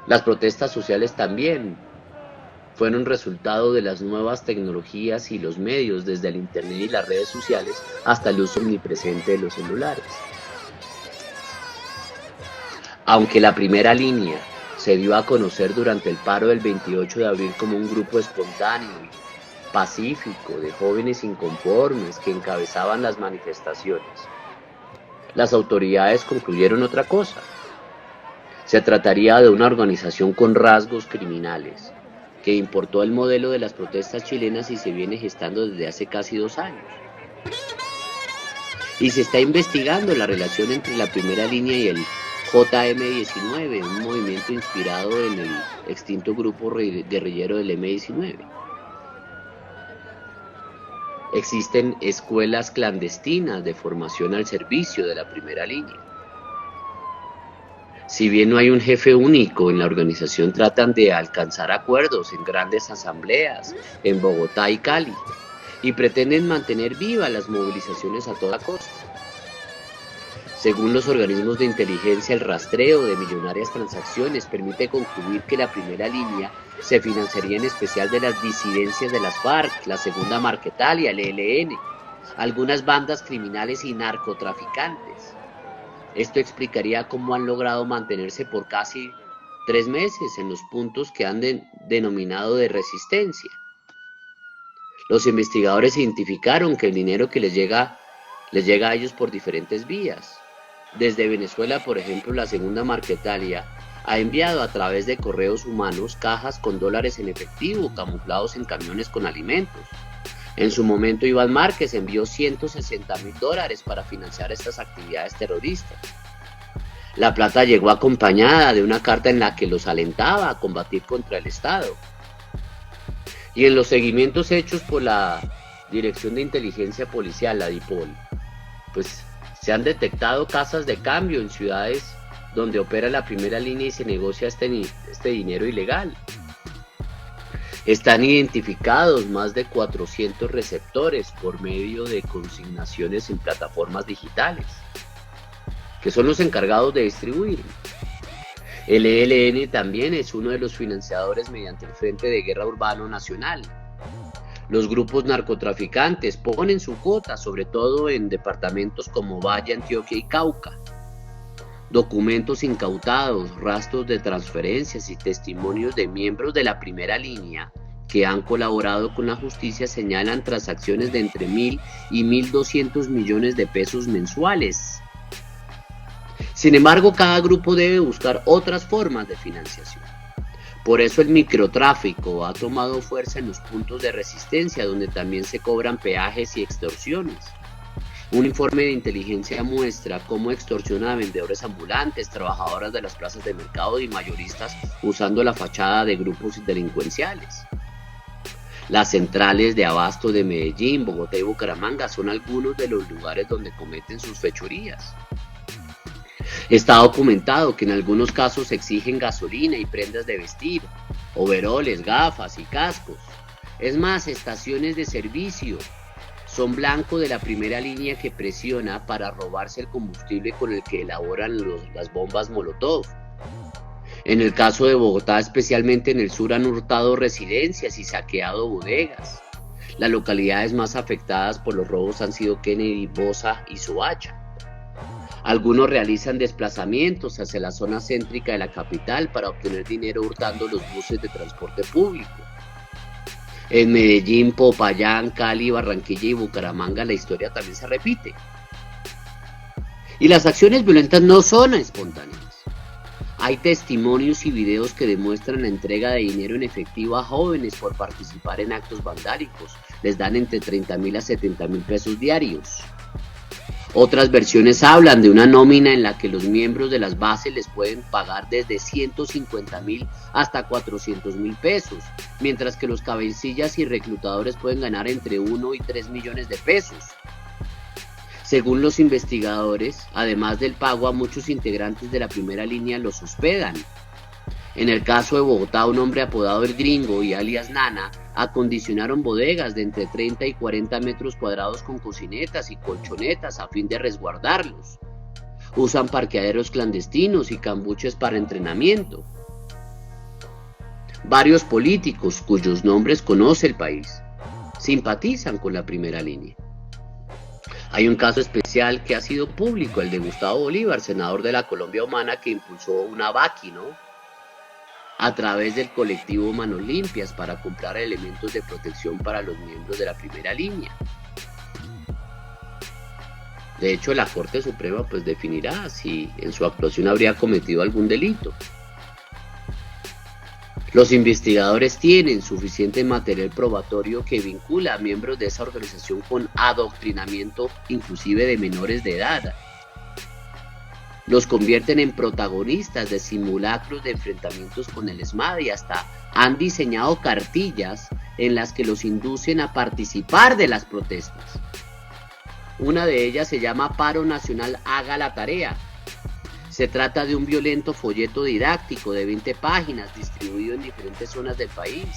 las protestas sociales también fueron resultado de las nuevas tecnologías y los medios, desde el Internet y las redes sociales hasta el uso omnipresente de los celulares. Aunque la primera línea se dio a conocer durante el paro del 28 de abril como un grupo espontáneo y pacífico de jóvenes inconformes que encabezaban las manifestaciones, las autoridades concluyeron otra cosa. Se trataría de una organización con rasgos criminales, que importó el modelo de las protestas chilenas y se viene gestando desde hace casi 2 años. Y se está investigando la relación entre la primera línea y el JM-19, un movimiento inspirado en el extinto grupo guerrillero del M-19. Existen escuelas clandestinas de formación al servicio de la primera línea. Si bien no hay un jefe único en la organización, tratan de alcanzar acuerdos en grandes asambleas en Bogotá y Cali y pretenden mantener vivas las movilizaciones a toda costa. Según los organismos de inteligencia, el rastreo de millonarias transacciones permite concluir que la primera línea se financiaría en especial de las disidencias de las FARC, la Segunda Marquetalia, el ELN, algunas bandas criminales y narcotraficantes. Esto explicaría cómo han logrado mantenerse por casi 3 meses en los puntos que han denominado de resistencia. Los investigadores identificaron que el dinero que les llega a ellos por diferentes vías. Desde Venezuela, por ejemplo, la Segunda Marquetalia ha enviado a través de correos humanos cajas con dólares en efectivo camuflados en camiones con alimentos. En su momento, Iván Márquez envió $160.000 para financiar estas actividades terroristas. La plata llegó acompañada de una carta en la que los alentaba a combatir contra el Estado. Y en los seguimientos hechos por la Dirección de Inteligencia Policial, la DIPOL, pues se han detectado casas de cambio en ciudades donde opera la primera línea y se negocia este dinero ilegal. Están identificados más de 400 receptores por medio de consignaciones en plataformas digitales, que son los encargados de distribuir. El ELN también es uno de los financiadores mediante el Frente de Guerra Urbano Nacional. Los grupos narcotraficantes ponen su cuota, sobre todo en departamentos como Valle, Antioquia y Cauca. Documentos incautados, rastros de transferencias y testimonios de miembros de la primera línea que han colaborado con la justicia señalan transacciones de entre 1.000 y 1.200 millones de pesos mensuales. Sin embargo, cada grupo debe buscar otras formas de financiación. Por eso el microtráfico ha tomado fuerza en los puntos de resistencia, donde también se cobran peajes y extorsiones. Un informe de inteligencia muestra cómo extorsiona a vendedores ambulantes, trabajadoras de las plazas de mercado y mayoristas usando la fachada de grupos delincuenciales. Las centrales de abasto de Medellín, Bogotá y Bucaramanga son algunos de los lugares donde cometen sus fechorías. Está documentado que en algunos casos exigen gasolina y prendas de vestir, overoles, gafas y cascos. Es más, estaciones de servicio son blanco de la primera línea que presiona para robarse el combustible con el que elaboran las bombas Molotov. En el caso de Bogotá, especialmente en el sur, han hurtado residencias y saqueado bodegas. Las localidades más afectadas por los robos han sido Kennedy, Bosa y Soacha. Algunos realizan desplazamientos hacia la zona céntrica de la capital para obtener dinero hurtando los buses de transporte público. En Medellín, Popayán, Cali, Barranquilla y Bucaramanga la historia también se repite. Y las acciones violentas no son espontáneas. Hay testimonios y videos que demuestran la entrega de dinero en efectivo a jóvenes por participar en actos vandálicos. Les dan entre 30.000 a 70.000 pesos diarios. Otras versiones hablan de una nómina en la que los miembros de las bases les pueden pagar desde 150.000 hasta 400.000 pesos, mientras que los cabecillas y reclutadores pueden ganar entre 1 y 3 millones de pesos. Según los investigadores, además del pago a muchos integrantes de la primera línea los hospedan. En el caso de Bogotá, un hombre apodado El Gringo y alias Nana acondicionaron bodegas de entre 30 y 40 metros cuadrados con cocinetas y colchonetas a fin de resguardarlos. Usan parqueaderos clandestinos y cambuches para entrenamiento. Varios políticos, cuyos nombres conoce el país, simpatizan con la primera línea. Hay un caso especial que ha sido público, el de Gustavo Bolívar, senador de la Colombia Humana, que impulsó una vaqui, a través del colectivo Manos Limpias para comprar elementos de protección para los miembros de la primera línea. De hecho, la Corte Suprema definirá si en su actuación habría cometido algún delito. Los investigadores tienen suficiente material probatorio que vincula a miembros de esa organización con adoctrinamiento, inclusive de menores de edad. Los convierten en protagonistas de simulacros de enfrentamientos con el ESMAD y hasta han diseñado cartillas en las que los inducen a participar de las protestas. Una de ellas se llama Paro Nacional Haga la Tarea. Se trata de un violento folleto didáctico de 20 páginas distribuido en diferentes zonas del país.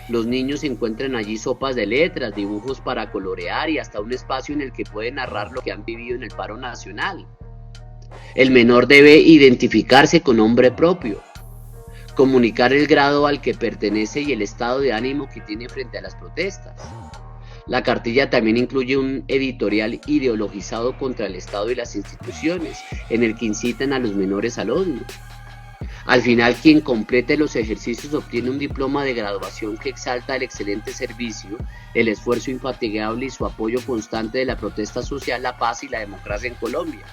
Los niños encuentran allí sopas de letras, dibujos para colorear y hasta un espacio en el que pueden narrar lo que han vivido en el paro nacional. El menor debe identificarse con nombre propio, comunicar el grado al que pertenece y el estado de ánimo que tiene frente a las protestas. La cartilla también incluye un editorial ideologizado contra el Estado y las instituciones, en el que incitan a los menores al odio. Al final, quien complete los ejercicios obtiene un diploma de graduación que exalta el excelente servicio, el esfuerzo infatigable y su apoyo constante de la protesta social, la paz y la democracia en Colombia.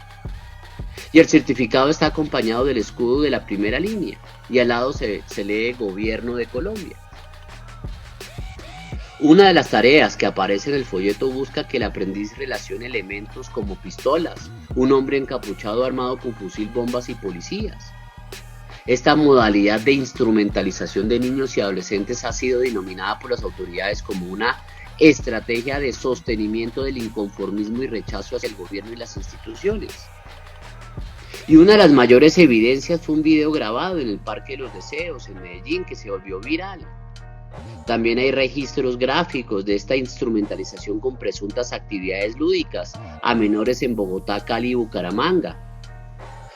Y el certificado está acompañado del escudo de la primera línea, y al lado se lee Gobierno de Colombia. Una de las tareas que aparece en el folleto busca que el aprendiz relacione elementos como pistolas, un hombre encapuchado armado con fusil, bombas y policías. Esta modalidad de instrumentalización de niños y adolescentes ha sido denominada por las autoridades como una estrategia de sostenimiento del inconformismo y rechazo hacia el gobierno y las instituciones. Y una de las mayores evidencias fue un video grabado en el Parque de los Deseos, en Medellín, que se volvió viral. También hay registros gráficos de esta instrumentalización con presuntas actividades lúdicas a menores en Bogotá, Cali y Bucaramanga.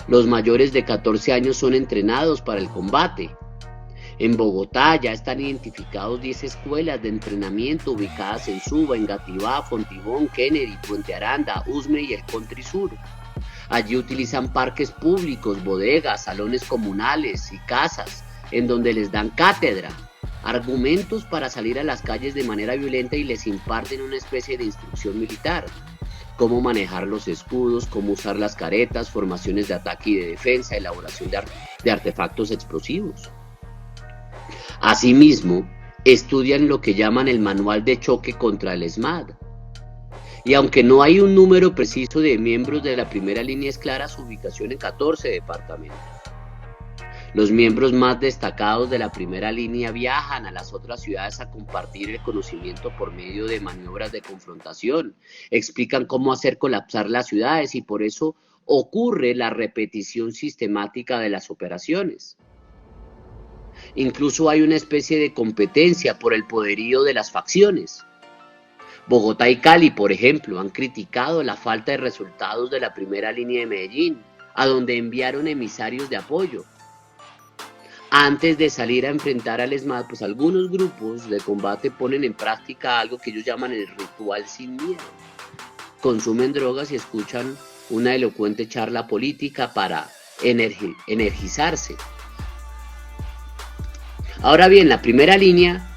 Los mayores de 14 años son entrenados para el combate. En Bogotá ya están identificados 10 escuelas de entrenamiento ubicadas en Suba, Engativá, Fontibón, Kennedy, Puente Aranda, Usme y el Country Sur. Allí utilizan parques públicos, bodegas, salones comunales y casas, en donde les dan cátedra, argumentos para salir a las calles de manera violenta y les imparten una especie de instrucción militar. Cómo manejar los escudos, cómo usar las caretas, formaciones de ataque y de defensa, elaboración de artefactos explosivos. Asimismo, estudian lo que llaman el manual de choque contra el ESMAD. Y aunque no hay un número preciso de miembros de la primera línea, es clara su ubicación en 14 departamentos. Los miembros más destacados de la primera línea viajan a las otras ciudades a compartir el conocimiento por medio de maniobras de confrontación. Explican cómo hacer colapsar las ciudades y por eso ocurre la repetición sistemática de las operaciones. Incluso hay una especie de competencia por el poderío de las facciones. Bogotá y Cali, por ejemplo, han criticado la falta de resultados de la primera línea de Medellín, a donde enviaron emisarios de apoyo. Antes de salir a enfrentar al ESMAD, pues algunos grupos de combate ponen en práctica algo que ellos llaman el ritual sin miedo. Consumen drogas y escuchan una elocuente charla política para energizarse. Ahora bien, la primera línea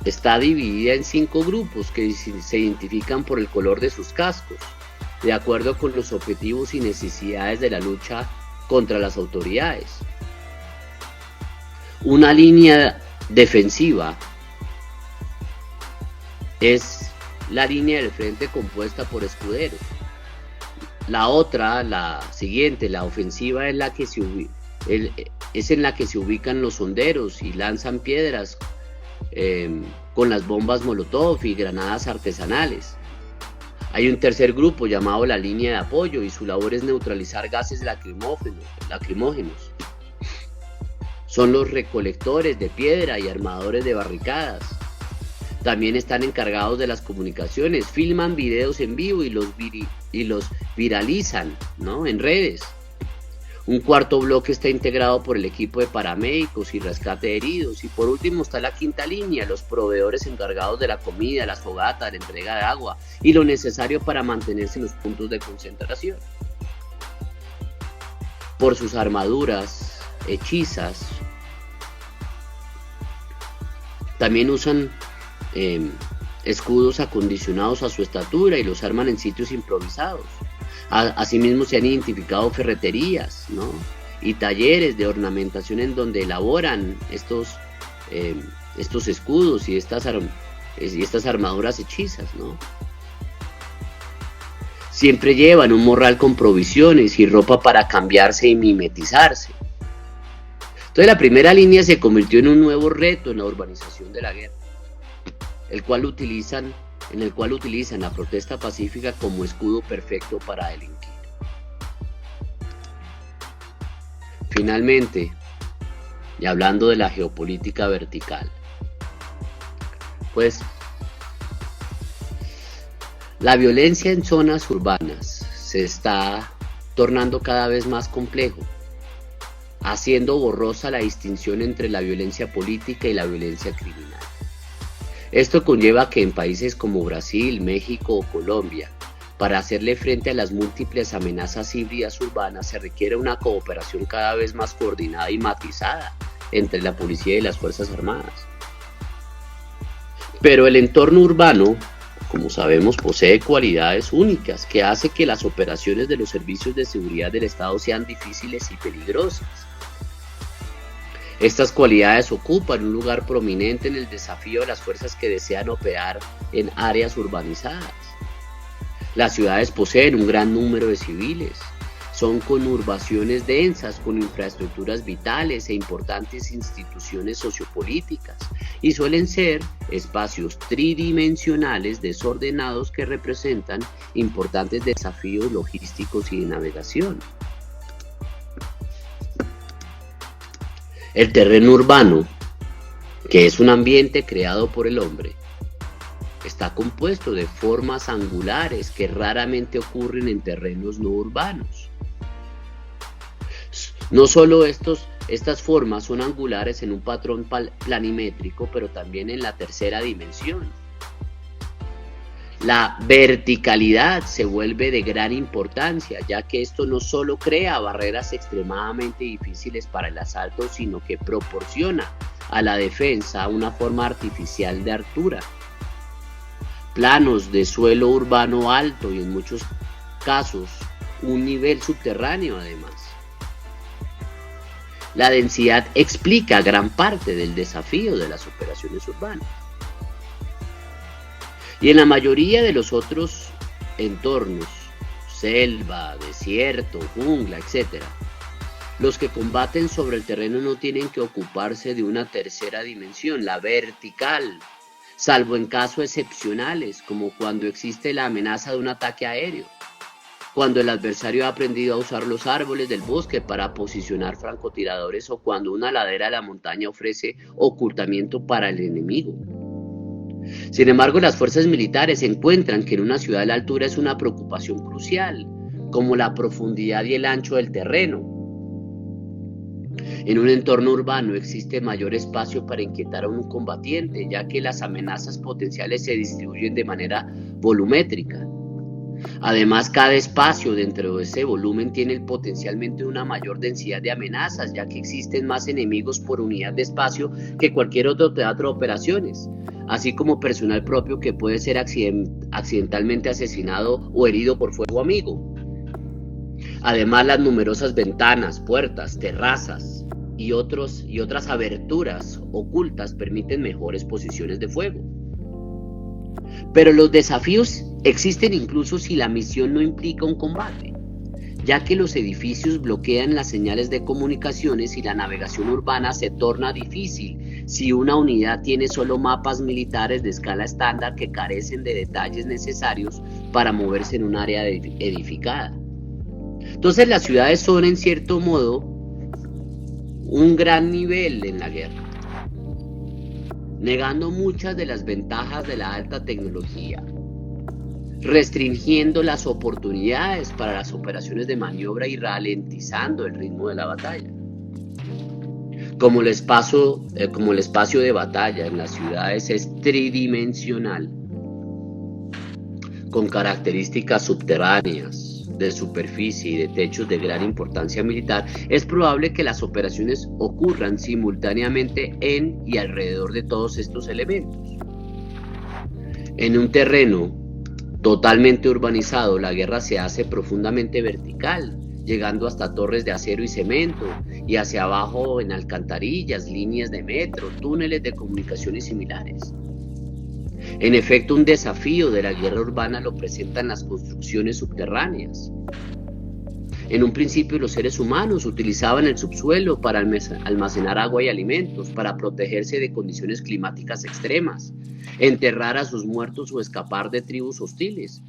está dividida en 5 grupos que se identifican por el color de sus cascos, de acuerdo con los objetivos y necesidades de la lucha contra las autoridades. Una línea defensiva es la línea del frente compuesta por escuderos. La otra, la siguiente, la ofensiva, es en la que se ubican los honderos y lanzan piedras con las bombas Molotov y granadas artesanales. Hay un tercer grupo llamado la línea de apoyo y su labor es neutralizar gases lacrimógenos. Son los recolectores de piedra y armadores de barricadas. También están encargados de las comunicaciones, filman videos en vivo y los viralizan, ¿no?, en redes. Un cuarto bloque está integrado por el equipo de paramédicos y rescate de heridos. Y por último está la quinta línea, los proveedores encargados de la comida, las fogatas, la entrega de agua y lo necesario para mantenerse en los puntos de concentración. Por sus armaduras hechizas, también usan escudos acondicionados a su estatura y los arman en sitios improvisados. Asimismo se han identificado ferreterías, ¿no?, y talleres de ornamentación en donde elaboran estos escudos y estas armaduras hechizas, ¿no? Siempre llevan un morral con provisiones y ropa para cambiarse y mimetizarse. Entonces la primera línea se convirtió en un nuevo reto en la urbanización de la guerra, en el cual utilizan la protesta pacífica como escudo perfecto para delinquir. Finalmente, y hablando de la geopolítica vertical, pues la violencia en zonas urbanas se está tornando cada vez más complejo, haciendo borrosa la distinción entre la violencia política y la violencia criminal. Esto conlleva que en países como Brasil, México o Colombia, para hacerle frente a las múltiples amenazas híbridas urbanas se requiere una cooperación cada vez más coordinada y matizada entre la policía y las Fuerzas Armadas. Pero el entorno urbano, como sabemos, posee cualidades únicas que hace que las operaciones de los servicios de seguridad del Estado sean difíciles y peligrosas. Estas cualidades ocupan un lugar prominente en el desafío de las fuerzas que desean operar en áreas urbanizadas. Las ciudades poseen un gran número de civiles, son conurbaciones densas con infraestructuras vitales e importantes instituciones sociopolíticas y suelen ser espacios tridimensionales desordenados que representan importantes desafíos logísticos y de navegación. El terreno urbano, que es un ambiente creado por el hombre, está compuesto de formas angulares que raramente ocurren en terrenos no urbanos. No solo estas formas son angulares en un patrón planimétrico, pero también en la tercera dimensión. La verticalidad se vuelve de gran importancia, ya que esto no solo crea barreras extremadamente difíciles para el asalto, sino que proporciona a la defensa una forma artificial de altura. Planos de suelo urbano alto y en muchos casos un nivel subterráneo además. La densidad explica gran parte del desafío de las operaciones urbanas. Y en la mayoría de los otros entornos, selva, desierto, jungla, etc., Los que combaten sobre el terreno no tienen que ocuparse de una tercera dimensión, la vertical, salvo en casos excepcionales, como cuando existe la amenaza de un ataque aéreo, cuando el adversario ha aprendido a usar los árboles del bosque para posicionar francotiradores o cuando una ladera de la montaña ofrece ocultamiento para el enemigo. Sin embargo, las fuerzas militares encuentran que en una ciudad la altura es una preocupación crucial, como la profundidad y el ancho del terreno. En un entorno urbano existe mayor espacio para inquietar a un combatiente, ya que las amenazas potenciales se distribuyen de manera volumétrica. Además, cada espacio dentro de ese volumen tiene potencialmente una mayor densidad de amenazas, ya que existen más enemigos por unidad de espacio que cualquier otro teatro de operaciones, así como personal propio que puede ser accidentalmente asesinado o herido por fuego amigo. Además, las numerosas ventanas, puertas, terrazas y otras aberturas ocultas permiten mejores posiciones de fuego. Pero los desafíos existen incluso si la misión no implica un combate, ya que los edificios bloquean las señales de comunicaciones y la navegación urbana se torna difícil si una unidad tiene solo mapas militares de escala estándar que carecen de detalles necesarios para moverse en un área edificada. Entonces las ciudades son en cierto modo un gran nivel en la guerra, negando muchas de las ventajas de la alta tecnología, restringiendo las oportunidades para las operaciones de maniobra y ralentizando el ritmo de la batalla. Como el espacio de batalla en las ciudades es tridimensional, con características subterráneas, de superficie y de techos de gran importancia militar, es probable que las operaciones ocurran simultáneamente en y alrededor de todos estos elementos. En un terreno totalmente urbanizado, la guerra se hace profundamente vertical, llegando hasta torres de acero y cemento, y hacia abajo en alcantarillas, líneas de metro, túneles de comunicaciones similares. En efecto, un desafío de la guerra urbana lo presentan las construcciones subterráneas. En un principio, los seres humanos utilizaban el subsuelo para almacenar agua y alimentos, para protegerse de condiciones climáticas extremas, enterrar a sus muertos o escapar de tribus hostiles,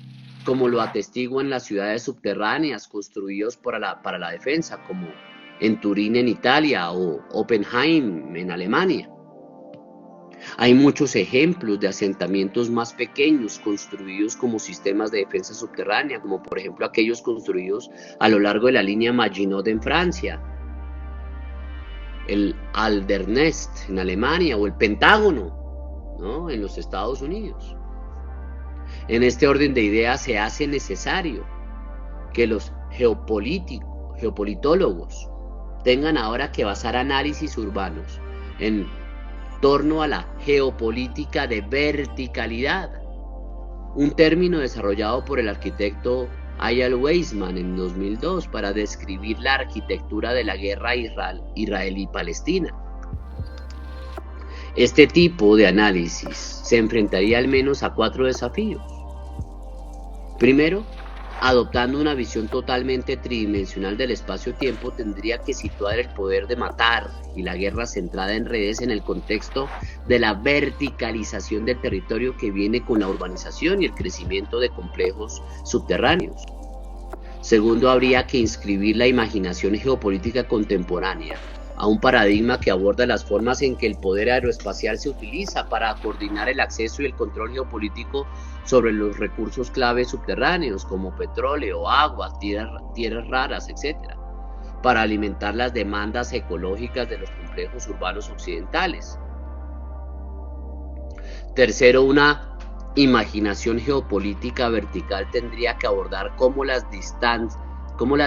como lo atestiguan las ciudades subterráneas construidas para la defensa, como en Turín en Italia o Oppenheim en Alemania. Hay muchos ejemplos de asentamientos más pequeños construidos como sistemas de defensa subterránea, como por ejemplo aquellos construidos a lo largo de la línea Maginot en Francia, el Aldernest en Alemania o el Pentágono, ¿no?, en los Estados Unidos. En este orden de ideas se hace necesario que los geopolitólogos tengan ahora que basar análisis urbanos en torno a la geopolítica de verticalidad, un término desarrollado por el arquitecto Eyal Weizman en 2002 para describir la arquitectura de la guerra israelí-palestina. Este tipo de análisis se enfrentaría al menos a 4 desafíos. Primero, adoptando una visión totalmente tridimensional del espacio-tiempo, tendría que situar el poder de matar y la guerra centrada en redes en el contexto de la verticalización del territorio que viene con la urbanización y el crecimiento de complejos subterráneos. Segundo, habría que inscribir la imaginación geopolítica contemporánea a un paradigma que aborda las formas en que el poder aeroespacial se utiliza para coordinar el acceso y el control geopolítico sobre los recursos clave subterráneos como petróleo, agua, tierras raras, etc., para alimentar las demandas ecológicas de los complejos urbanos occidentales. Tercero, una imaginación geopolítica vertical tendría que abordar cómo las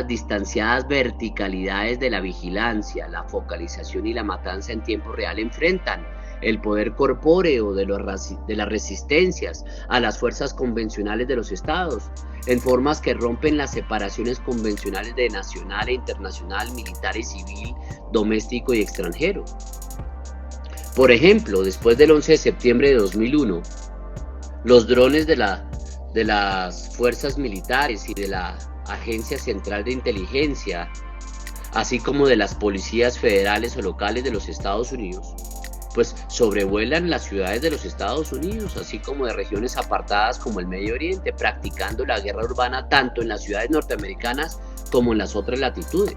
distanciadas verticalidades de la vigilancia, la focalización y la matanza en tiempo real enfrentan el poder corpóreo de las resistencias a las fuerzas convencionales de los estados, en formas que rompen las separaciones convencionales de nacional e internacional, militar y civil, doméstico y extranjero. Por ejemplo, después del 11 de septiembre de 2001, los drones de las fuerzas militares y de la Agencia Central de Inteligencia así como de las policías federales o locales de los Estados Unidos, pues sobrevuelan las ciudades de los Estados Unidos, así como de regiones apartadas como el Medio Oriente, practicando la guerra urbana tanto en las ciudades norteamericanas como en las otras latitudes.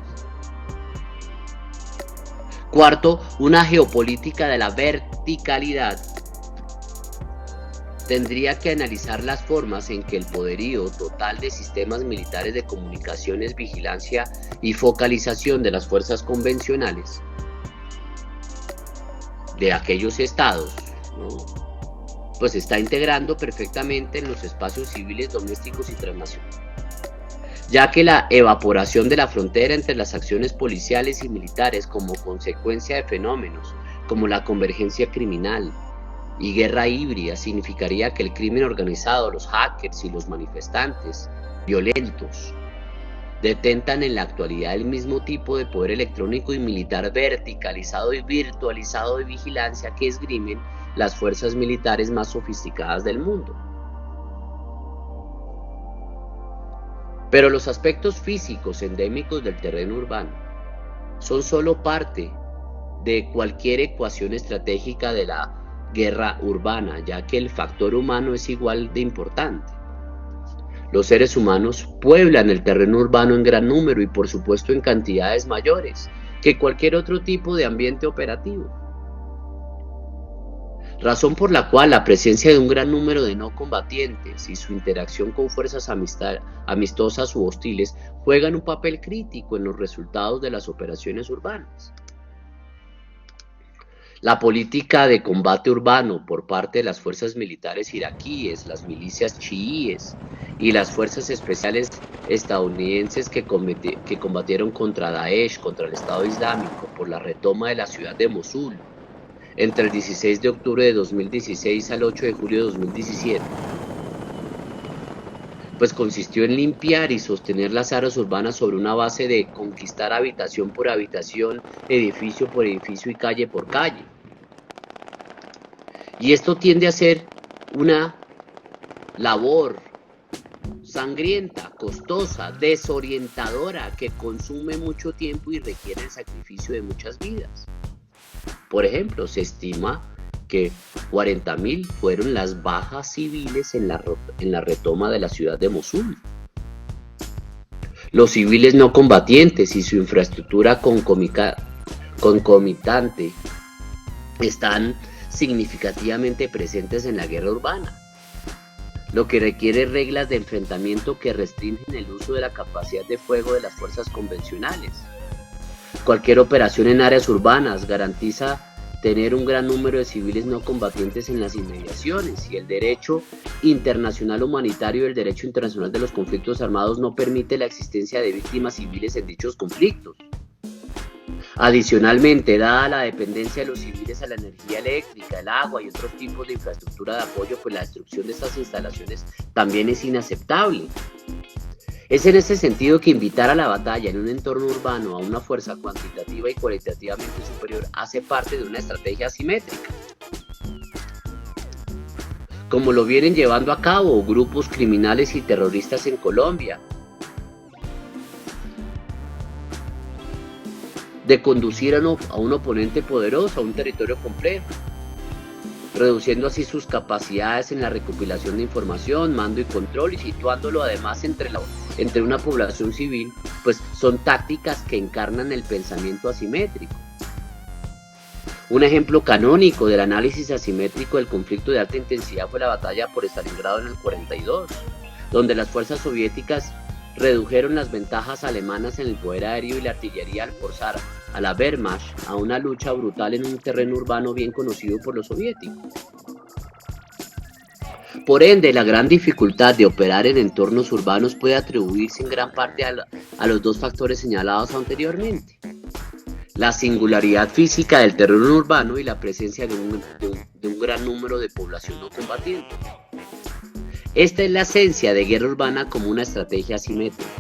Cuarto, una geopolítica de la verticalidad tendría que analizar las formas en que el poderío total de sistemas militares de comunicaciones, vigilancia y focalización de las fuerzas convencionales de aquellos estados, ¿no?, pues está integrando perfectamente en los espacios civiles, domésticos y transnacionales, ya que la evaporación de la frontera entre las acciones policiales y militares como consecuencia de fenómenos como la convergencia criminal y guerra híbrida significaría que el crimen organizado, los hackers y los manifestantes violentos detentan en la actualidad el mismo tipo de poder electrónico y militar verticalizado y virtualizado de vigilancia que esgrimen las fuerzas militares más sofisticadas del mundo. Pero los aspectos físicos endémicos del terreno urbano son solo parte de cualquier ecuación estratégica de la guerra urbana, ya que el factor humano es igual de importante. Los seres humanos pueblan el terreno urbano en gran número y por supuesto en cantidades mayores que cualquier otro tipo de ambiente operativo. Razón por la cual la presencia de un gran número de no combatientes y su interacción con fuerzas amistosas u hostiles juegan un papel crítico en los resultados de las operaciones urbanas. La política de combate urbano por parte de las fuerzas militares iraquíes, las milicias chiíes y las fuerzas especiales estadounidenses que combatieron contra Daesh, contra el Estado Islámico, por la retoma de la ciudad de Mosul, entre el 16 de octubre de 2016 al 8 de julio de 2017, pues consistió en limpiar y sostener las áreas urbanas sobre una base de conquistar habitación por habitación, edificio por edificio y calle por calle. Y esto tiende a ser una labor sangrienta, costosa, desorientadora, que consume mucho tiempo y requiere el sacrificio de muchas vidas. Por ejemplo, se estima que 40.000 fueron las bajas civiles en la retoma de la ciudad de Mosul. Los civiles no combatientes y su infraestructura concomitante están significativamente presentes en la guerra urbana, lo que requiere reglas de enfrentamiento que restringen el uso de la capacidad de fuego de las fuerzas convencionales. Cualquier operación en áreas urbanas garantiza tener un gran número de civiles no combatientes en las inmediaciones, y el derecho internacional humanitario y el derecho internacional de los conflictos armados no permite la existencia de víctimas civiles en dichos conflictos. Adicionalmente, dada la dependencia de los civiles a la energía eléctrica, el agua y otros tipos de infraestructura de apoyo, pues la destrucción de estas instalaciones también es inaceptable. Es en ese sentido que invitar a la batalla en un entorno urbano a una fuerza cuantitativa y cualitativamente superior hace parte de una estrategia asimétrica, como lo vienen llevando a cabo grupos criminales y terroristas en Colombia, de conducir a un oponente poderoso a un territorio complejo, reduciendo así sus capacidades en la recopilación de información, mando y control, y situándolo además entre una población civil, pues son tácticas que encarnan el pensamiento asimétrico. Un ejemplo canónico del análisis asimétrico del conflicto de alta intensidad fue la batalla por Stalingrado en el 42, donde las fuerzas soviéticas redujeron las ventajas alemanas en el poder aéreo y la artillería al forzar a la Wehrmacht a una lucha brutal en un terreno urbano bien conocido por los soviéticos. Por ende, la gran dificultad de operar en entornos urbanos puede atribuirse en gran parte a los dos factores señalados anteriormente: la singularidad física del terreno urbano y la presencia de un gran número de población no combatiente. Esta es la esencia de guerra urbana como una estrategia asimétrica.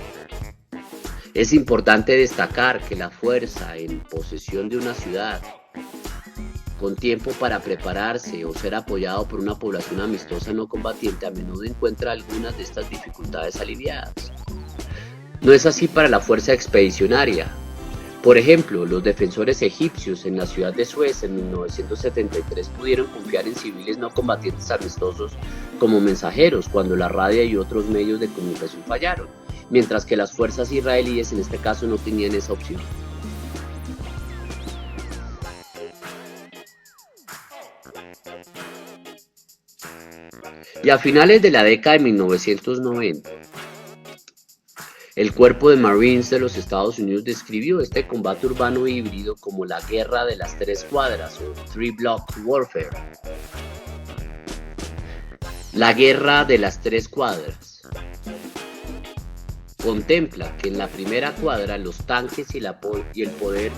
Es importante destacar que la fuerza en posesión de una ciudad, con tiempo para prepararse o ser apoyado por una población amistosa no combatiente, a menudo encuentra algunas de estas dificultades aliviadas. No es así para la fuerza expedicionaria, Por ejemplo, los defensores egipcios en la ciudad de Suez en 1973 pudieron confiar en civiles no combatientes amistosos como mensajeros cuando la radio y otros medios de comunicación fallaron, mientras que las fuerzas israelíes en este caso no tenían esa opción. Y a finales de la década de 1990, el Cuerpo de Marines de los Estados Unidos describió este combate urbano híbrido como la guerra de las tres cuadras o Three Block Warfare. La guerra de las tres cuadras contempla que en la primera cuadra los tanques y el poder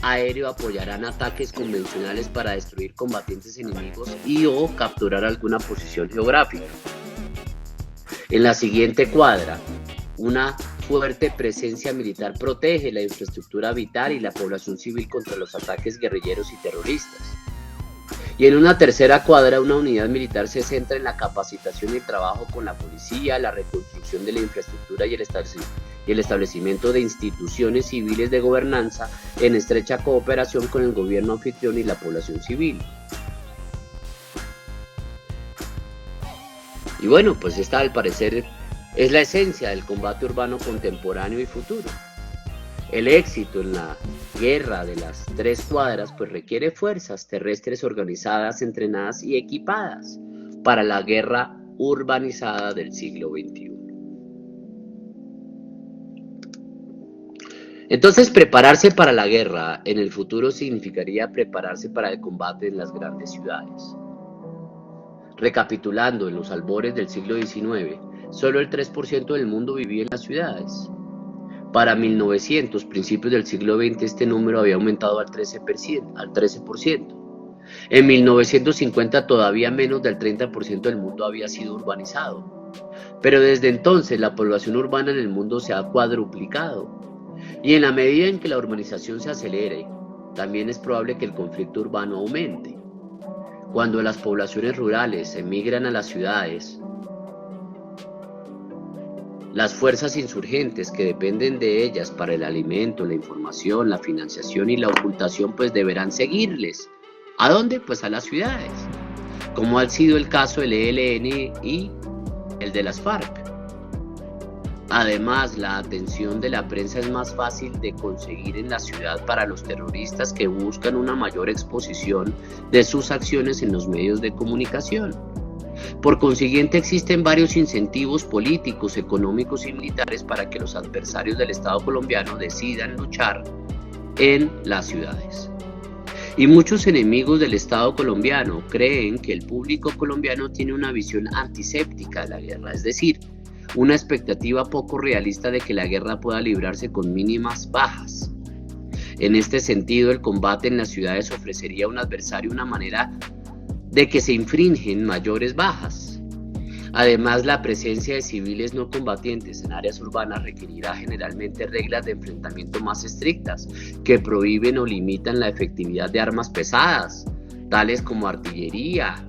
aéreo apoyarán ataques convencionales para destruir combatientes enemigos y o capturar alguna posición geográfica. En la siguiente cuadra, una fuerte presencia militar protege la infraestructura vital y la población civil contra los ataques guerrilleros y terroristas. Y en una tercera cuadra, una unidad militar se centra en la capacitación y el trabajo con la policía, la reconstrucción de la infraestructura y el establecimiento de instituciones civiles de gobernanza en estrecha cooperación con el gobierno anfitrión y la población civil. Y bueno, pues esta al parecer es la esencia del combate urbano contemporáneo y futuro. El éxito en la guerra de las tres cuadras pues requiere fuerzas terrestres organizadas, entrenadas y equipadas para la guerra urbanizada del siglo XXI. Entonces, prepararse para la guerra en el futuro significaría prepararse para el combate en las grandes ciudades. Recapitulando, en los albores del siglo XIX, solo el 3% del mundo vivía en las ciudades. Para 1900, principios del siglo XX, este número había aumentado al 13%. En 1950, todavía menos del 30% del mundo había sido urbanizado. Pero desde entonces, la población urbana en el mundo se ha cuadruplicado. Y en la medida en que la urbanización se acelere, también es probable que el conflicto urbano aumente. Cuando las poblaciones rurales emigran a las ciudades, las fuerzas insurgentes que dependen de ellas para el alimento, la información, la financiación y la ocultación pues deberán seguirles. ¿A dónde? Pues a las ciudades, como ha sido el caso del ELN y el de las FARC. Además, la atención de la prensa es más fácil de conseguir en la ciudad para los terroristas que buscan una mayor exposición de sus acciones en los medios de comunicación. Por consiguiente, existen varios incentivos políticos, económicos y militares para que los adversarios del Estado colombiano decidan luchar en las ciudades. Y muchos enemigos del Estado colombiano creen que el público colombiano tiene una visión antiséptica de la guerra, es decir, una expectativa poco realista de que la guerra pueda librarse con mínimas bajas. En este sentido, el combate en las ciudades ofrecería a un adversario una manera de que se infringen mayores bajas. Además, la presencia de civiles no combatientes en áreas urbanas requerirá generalmente reglas de enfrentamiento más estrictas que prohíben o limitan la efectividad de armas pesadas, tales como artillería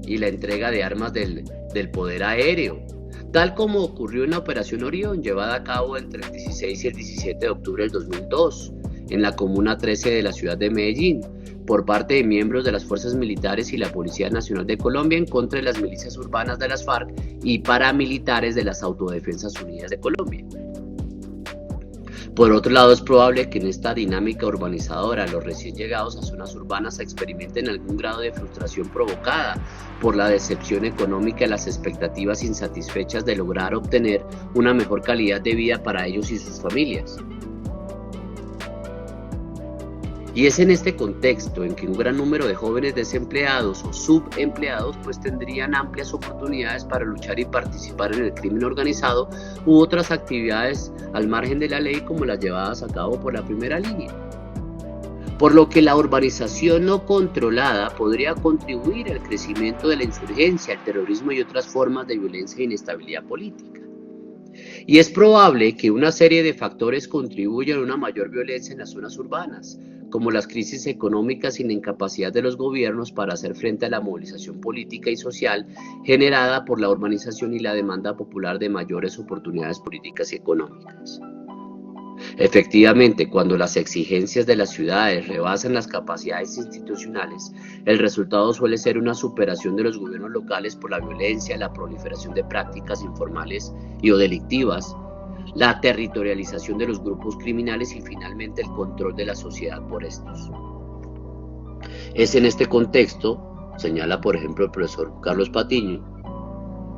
y la entrega de armas del poder aéreo, tal como ocurrió en la Operación Orión, llevada a cabo entre el 16 y el 17 de octubre del 2002, en la Comuna 13 de la ciudad de Medellín, por parte de miembros de las fuerzas militares y la Policía Nacional de Colombia en contra de las milicias urbanas de las FARC y paramilitares de las Autodefensas Unidas de Colombia. Por otro lado, es probable que en esta dinámica urbanizadora los recién llegados a zonas urbanas experimenten algún grado de frustración provocada por la decepción económica y las expectativas insatisfechas de lograr obtener una mejor calidad de vida para ellos y sus familias. Y es en este contexto en que un gran número de jóvenes desempleados o subempleados pues tendrían amplias oportunidades para luchar y participar en el crimen organizado u otras actividades al margen de la ley como las llevadas a cabo por la primera línea. Por lo que la urbanización no controlada podría contribuir al crecimiento de la insurgencia, el terrorismo y otras formas de violencia e inestabilidad política. Y es probable que una serie de factores contribuyan a una mayor violencia en las zonas urbanas, como las crisis económicas y la incapacidad de los gobiernos para hacer frente a la movilización política y social generada por la urbanización y la demanda popular de mayores oportunidades políticas y económicas. Efectivamente, cuando las exigencias de las ciudades rebasan las capacidades institucionales, el resultado suele ser una superación de los gobiernos locales por la violencia, la proliferación de prácticas informales y o delictivas, la territorialización de los grupos criminales y finalmente el control de la sociedad por estos. Es en este contexto, señala por ejemplo el profesor Carlos Patiño,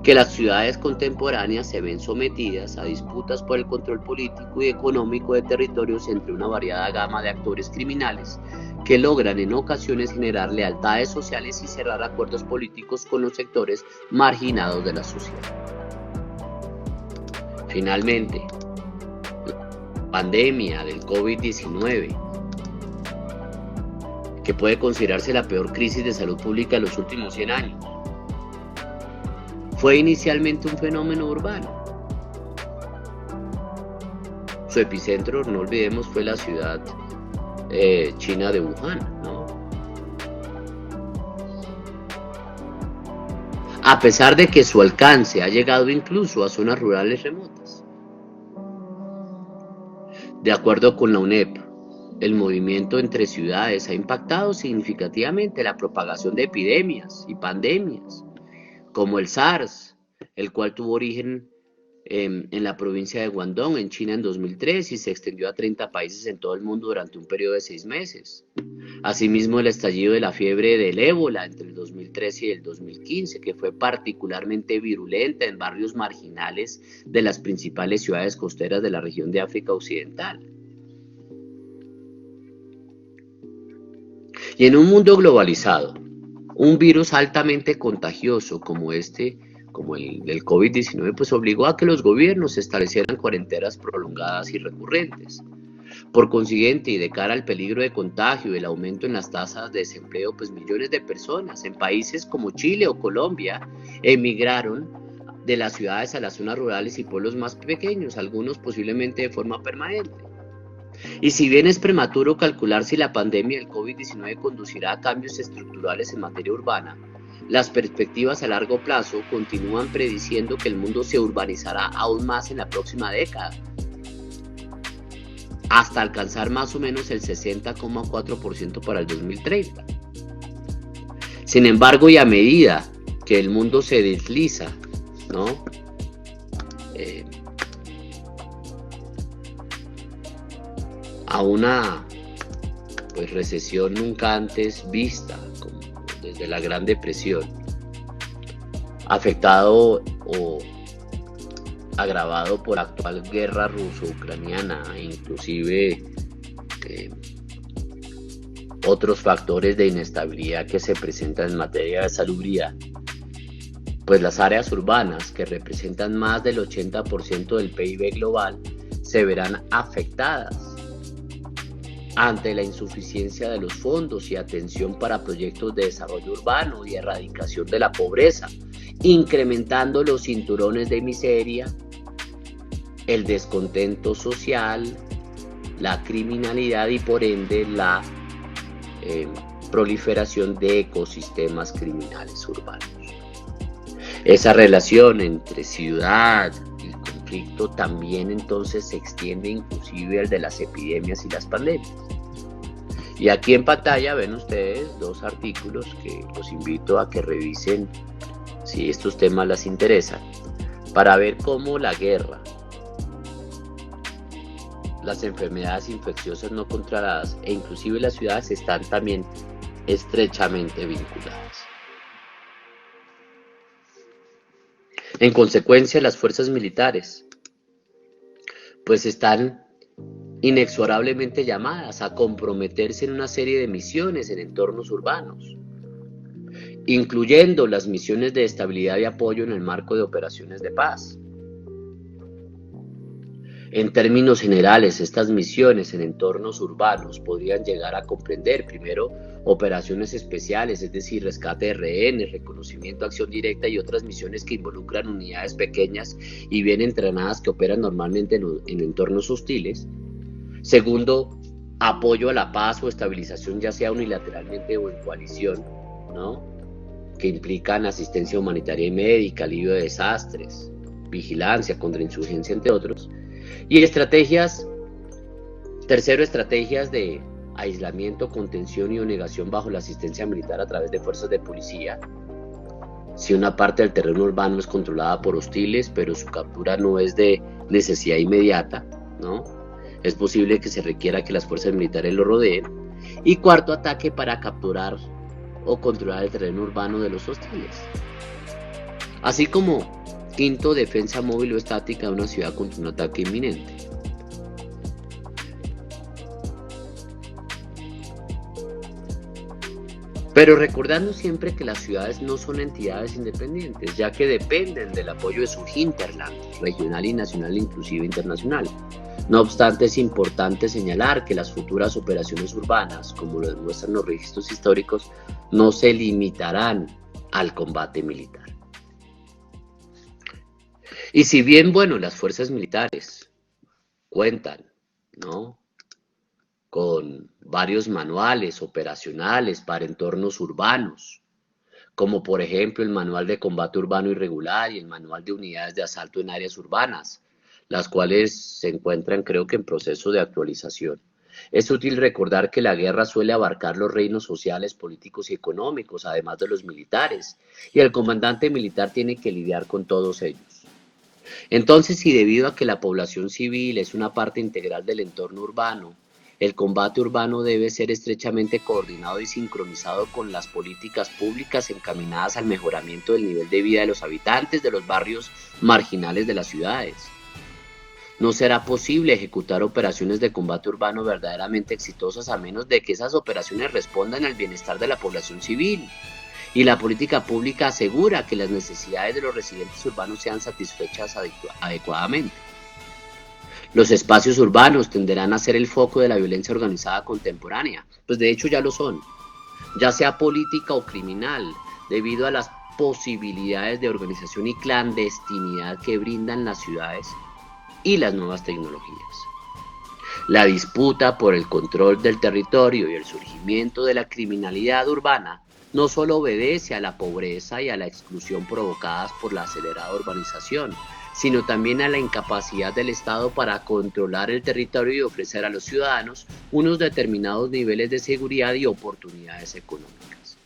que las ciudades contemporáneas se ven sometidas a disputas por el control político y económico de territorios entre una variada gama de actores criminales que logran en ocasiones generar lealtades sociales y cerrar acuerdos políticos con los sectores marginados de la sociedad. Finalmente, la pandemia del COVID-19, que puede considerarse la peor crisis de salud pública de los últimos 100 años, fue inicialmente un fenómeno urbano. Su epicentro, no olvidemos, fue la ciudad china de Wuhan, ¿no? A pesar de que su alcance ha llegado incluso a zonas rurales remotas. De acuerdo con la UNEP, el movimiento entre ciudades ha impactado significativamente la propagación de epidemias y pandemias, como el SARS, el cual tuvo origen en la provincia de Guangdong, en China, en 2003 y se extendió a 30 países en todo el mundo durante un periodo de 6 meses. Asimismo, el estallido de la fiebre del ébola entre el 2013 y el 2015, que fue particularmente virulenta en barrios marginales de las principales ciudades costeras de la región de África Occidental. Y en un mundo globalizado, un virus altamente contagioso como el del COVID-19, pues obligó a que los gobiernos establecieran cuarentenas prolongadas y recurrentes. Por consiguiente, y de cara al peligro de contagio y el aumento en las tasas de desempleo, pues millones de personas en países como Chile o Colombia emigraron de las ciudades a las zonas rurales y pueblos más pequeños, algunos posiblemente de forma permanente. Y si bien es prematuro calcular si la pandemia del COVID-19 conducirá a cambios estructurales en materia urbana, las perspectivas a largo plazo continúan prediciendo que el mundo se urbanizará aún más en la próxima década, hasta alcanzar más o menos el 60,4% para el 2030. Sin embargo, y a medida que el mundo se desliza, ¿no? A una recesión nunca antes vista, como desde la Gran Depresión, afectado o agravado por la actual guerra ruso-ucraniana e inclusive otros factores de inestabilidad que se presentan en materia de salubridad, pues las áreas urbanas, que representan más del 80% del PIB global, se verán afectadas ante la insuficiencia de los fondos y atención para proyectos de desarrollo urbano y erradicación de la pobreza, incrementando los cinturones de miseria, el descontento social, la criminalidad y por ende la proliferación de ecosistemas criminales urbanos. Esa relación entre ciudad y conflicto también entonces se extiende inclusive al de las epidemias y las pandemias. Y aquí en pantalla ven ustedes 2 artículos que los invito a que revisen si estos temas les interesan, para ver cómo la guerra, las enfermedades infecciosas no controladas e inclusive las ciudades están también estrechamente vinculadas. En consecuencia, las fuerzas militares pues están inexorablemente llamadas a comprometerse en una serie de misiones en entornos urbanos, incluyendo las misiones de estabilidad y apoyo en el marco de operaciones de paz. En términos generales, estas misiones en entornos urbanos podrían llegar a comprender, primero, operaciones especiales, es decir, rescate de rehenes, reconocimiento, acción directa y otras misiones que involucran unidades pequeñas y bien entrenadas que operan normalmente en entornos hostiles. Segundo, apoyo a la paz o estabilización, ya sea unilateralmente o en coalición, ¿no? Que implican asistencia humanitaria y médica, alivio de desastres, vigilancia, contrainsurgencia, entre otros. Y estrategias Tercero, estrategias de aislamiento, contención y negación bajo la asistencia militar a través de fuerzas de policía. Si una parte del terreno urbano es controlada por hostiles, pero su captura no es de necesidad inmediata, ¿no? Es posible que se requiera que las fuerzas militares lo rodeen. Y cuarto, ataque para capturar o controlar el terreno urbano de los hostiles. Así como quinto, defensa móvil o estática de una ciudad contra un ataque inminente. Pero recordando siempre que las ciudades no son entidades independientes, ya que dependen del apoyo de su hinterland, regional y nacional, inclusive internacional. No obstante, es importante señalar que las futuras operaciones urbanas, como lo demuestran los registros históricos, no se limitarán al combate militar. Y si bien, bueno, las fuerzas militares cuentan, ¿no?, con varios manuales operacionales para entornos urbanos, como por ejemplo el Manual de Combate Urbano Irregular y el Manual de Unidades de Asalto en Áreas Urbanas, las cuales se encuentran, creo que, en proceso de actualización. Es útil recordar que la guerra suele abarcar los reinos sociales, políticos y económicos, además de los militares, y el comandante militar tiene que lidiar con todos ellos. Entonces, si debido a que la población civil es una parte integral del entorno urbano, el combate urbano debe ser estrechamente coordinado y sincronizado con las políticas públicas encaminadas al mejoramiento del nivel de vida de los habitantes de los barrios marginales de las ciudades. No será posible ejecutar operaciones de combate urbano verdaderamente exitosas a menos de que esas operaciones respondan al bienestar de la población civil. Y la política pública asegura que las necesidades de los residentes urbanos sean satisfechas adecuadamente. Los espacios urbanos tenderán a ser el foco de la violencia organizada contemporánea, pues de hecho ya lo son, ya sea política o criminal, debido a las posibilidades de organización y clandestinidad que brindan las ciudades y las nuevas tecnologías. La disputa por el control del territorio y el surgimiento de la criminalidad urbana no solo obedece a la pobreza y a la exclusión provocadas por la acelerada urbanización, sino también a la incapacidad del Estado para controlar el territorio y ofrecer a los ciudadanos unos determinados niveles de seguridad y oportunidades económicas.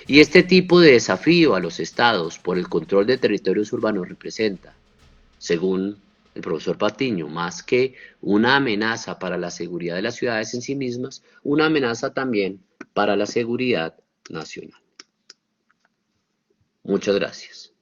Y este tipo de desafío a los Estados por el control de territorios urbanos representa, según el profesor Patiño, más que una amenaza para la seguridad de las ciudades en sí mismas, una amenaza también para la seguridad nacional. Muchas gracias.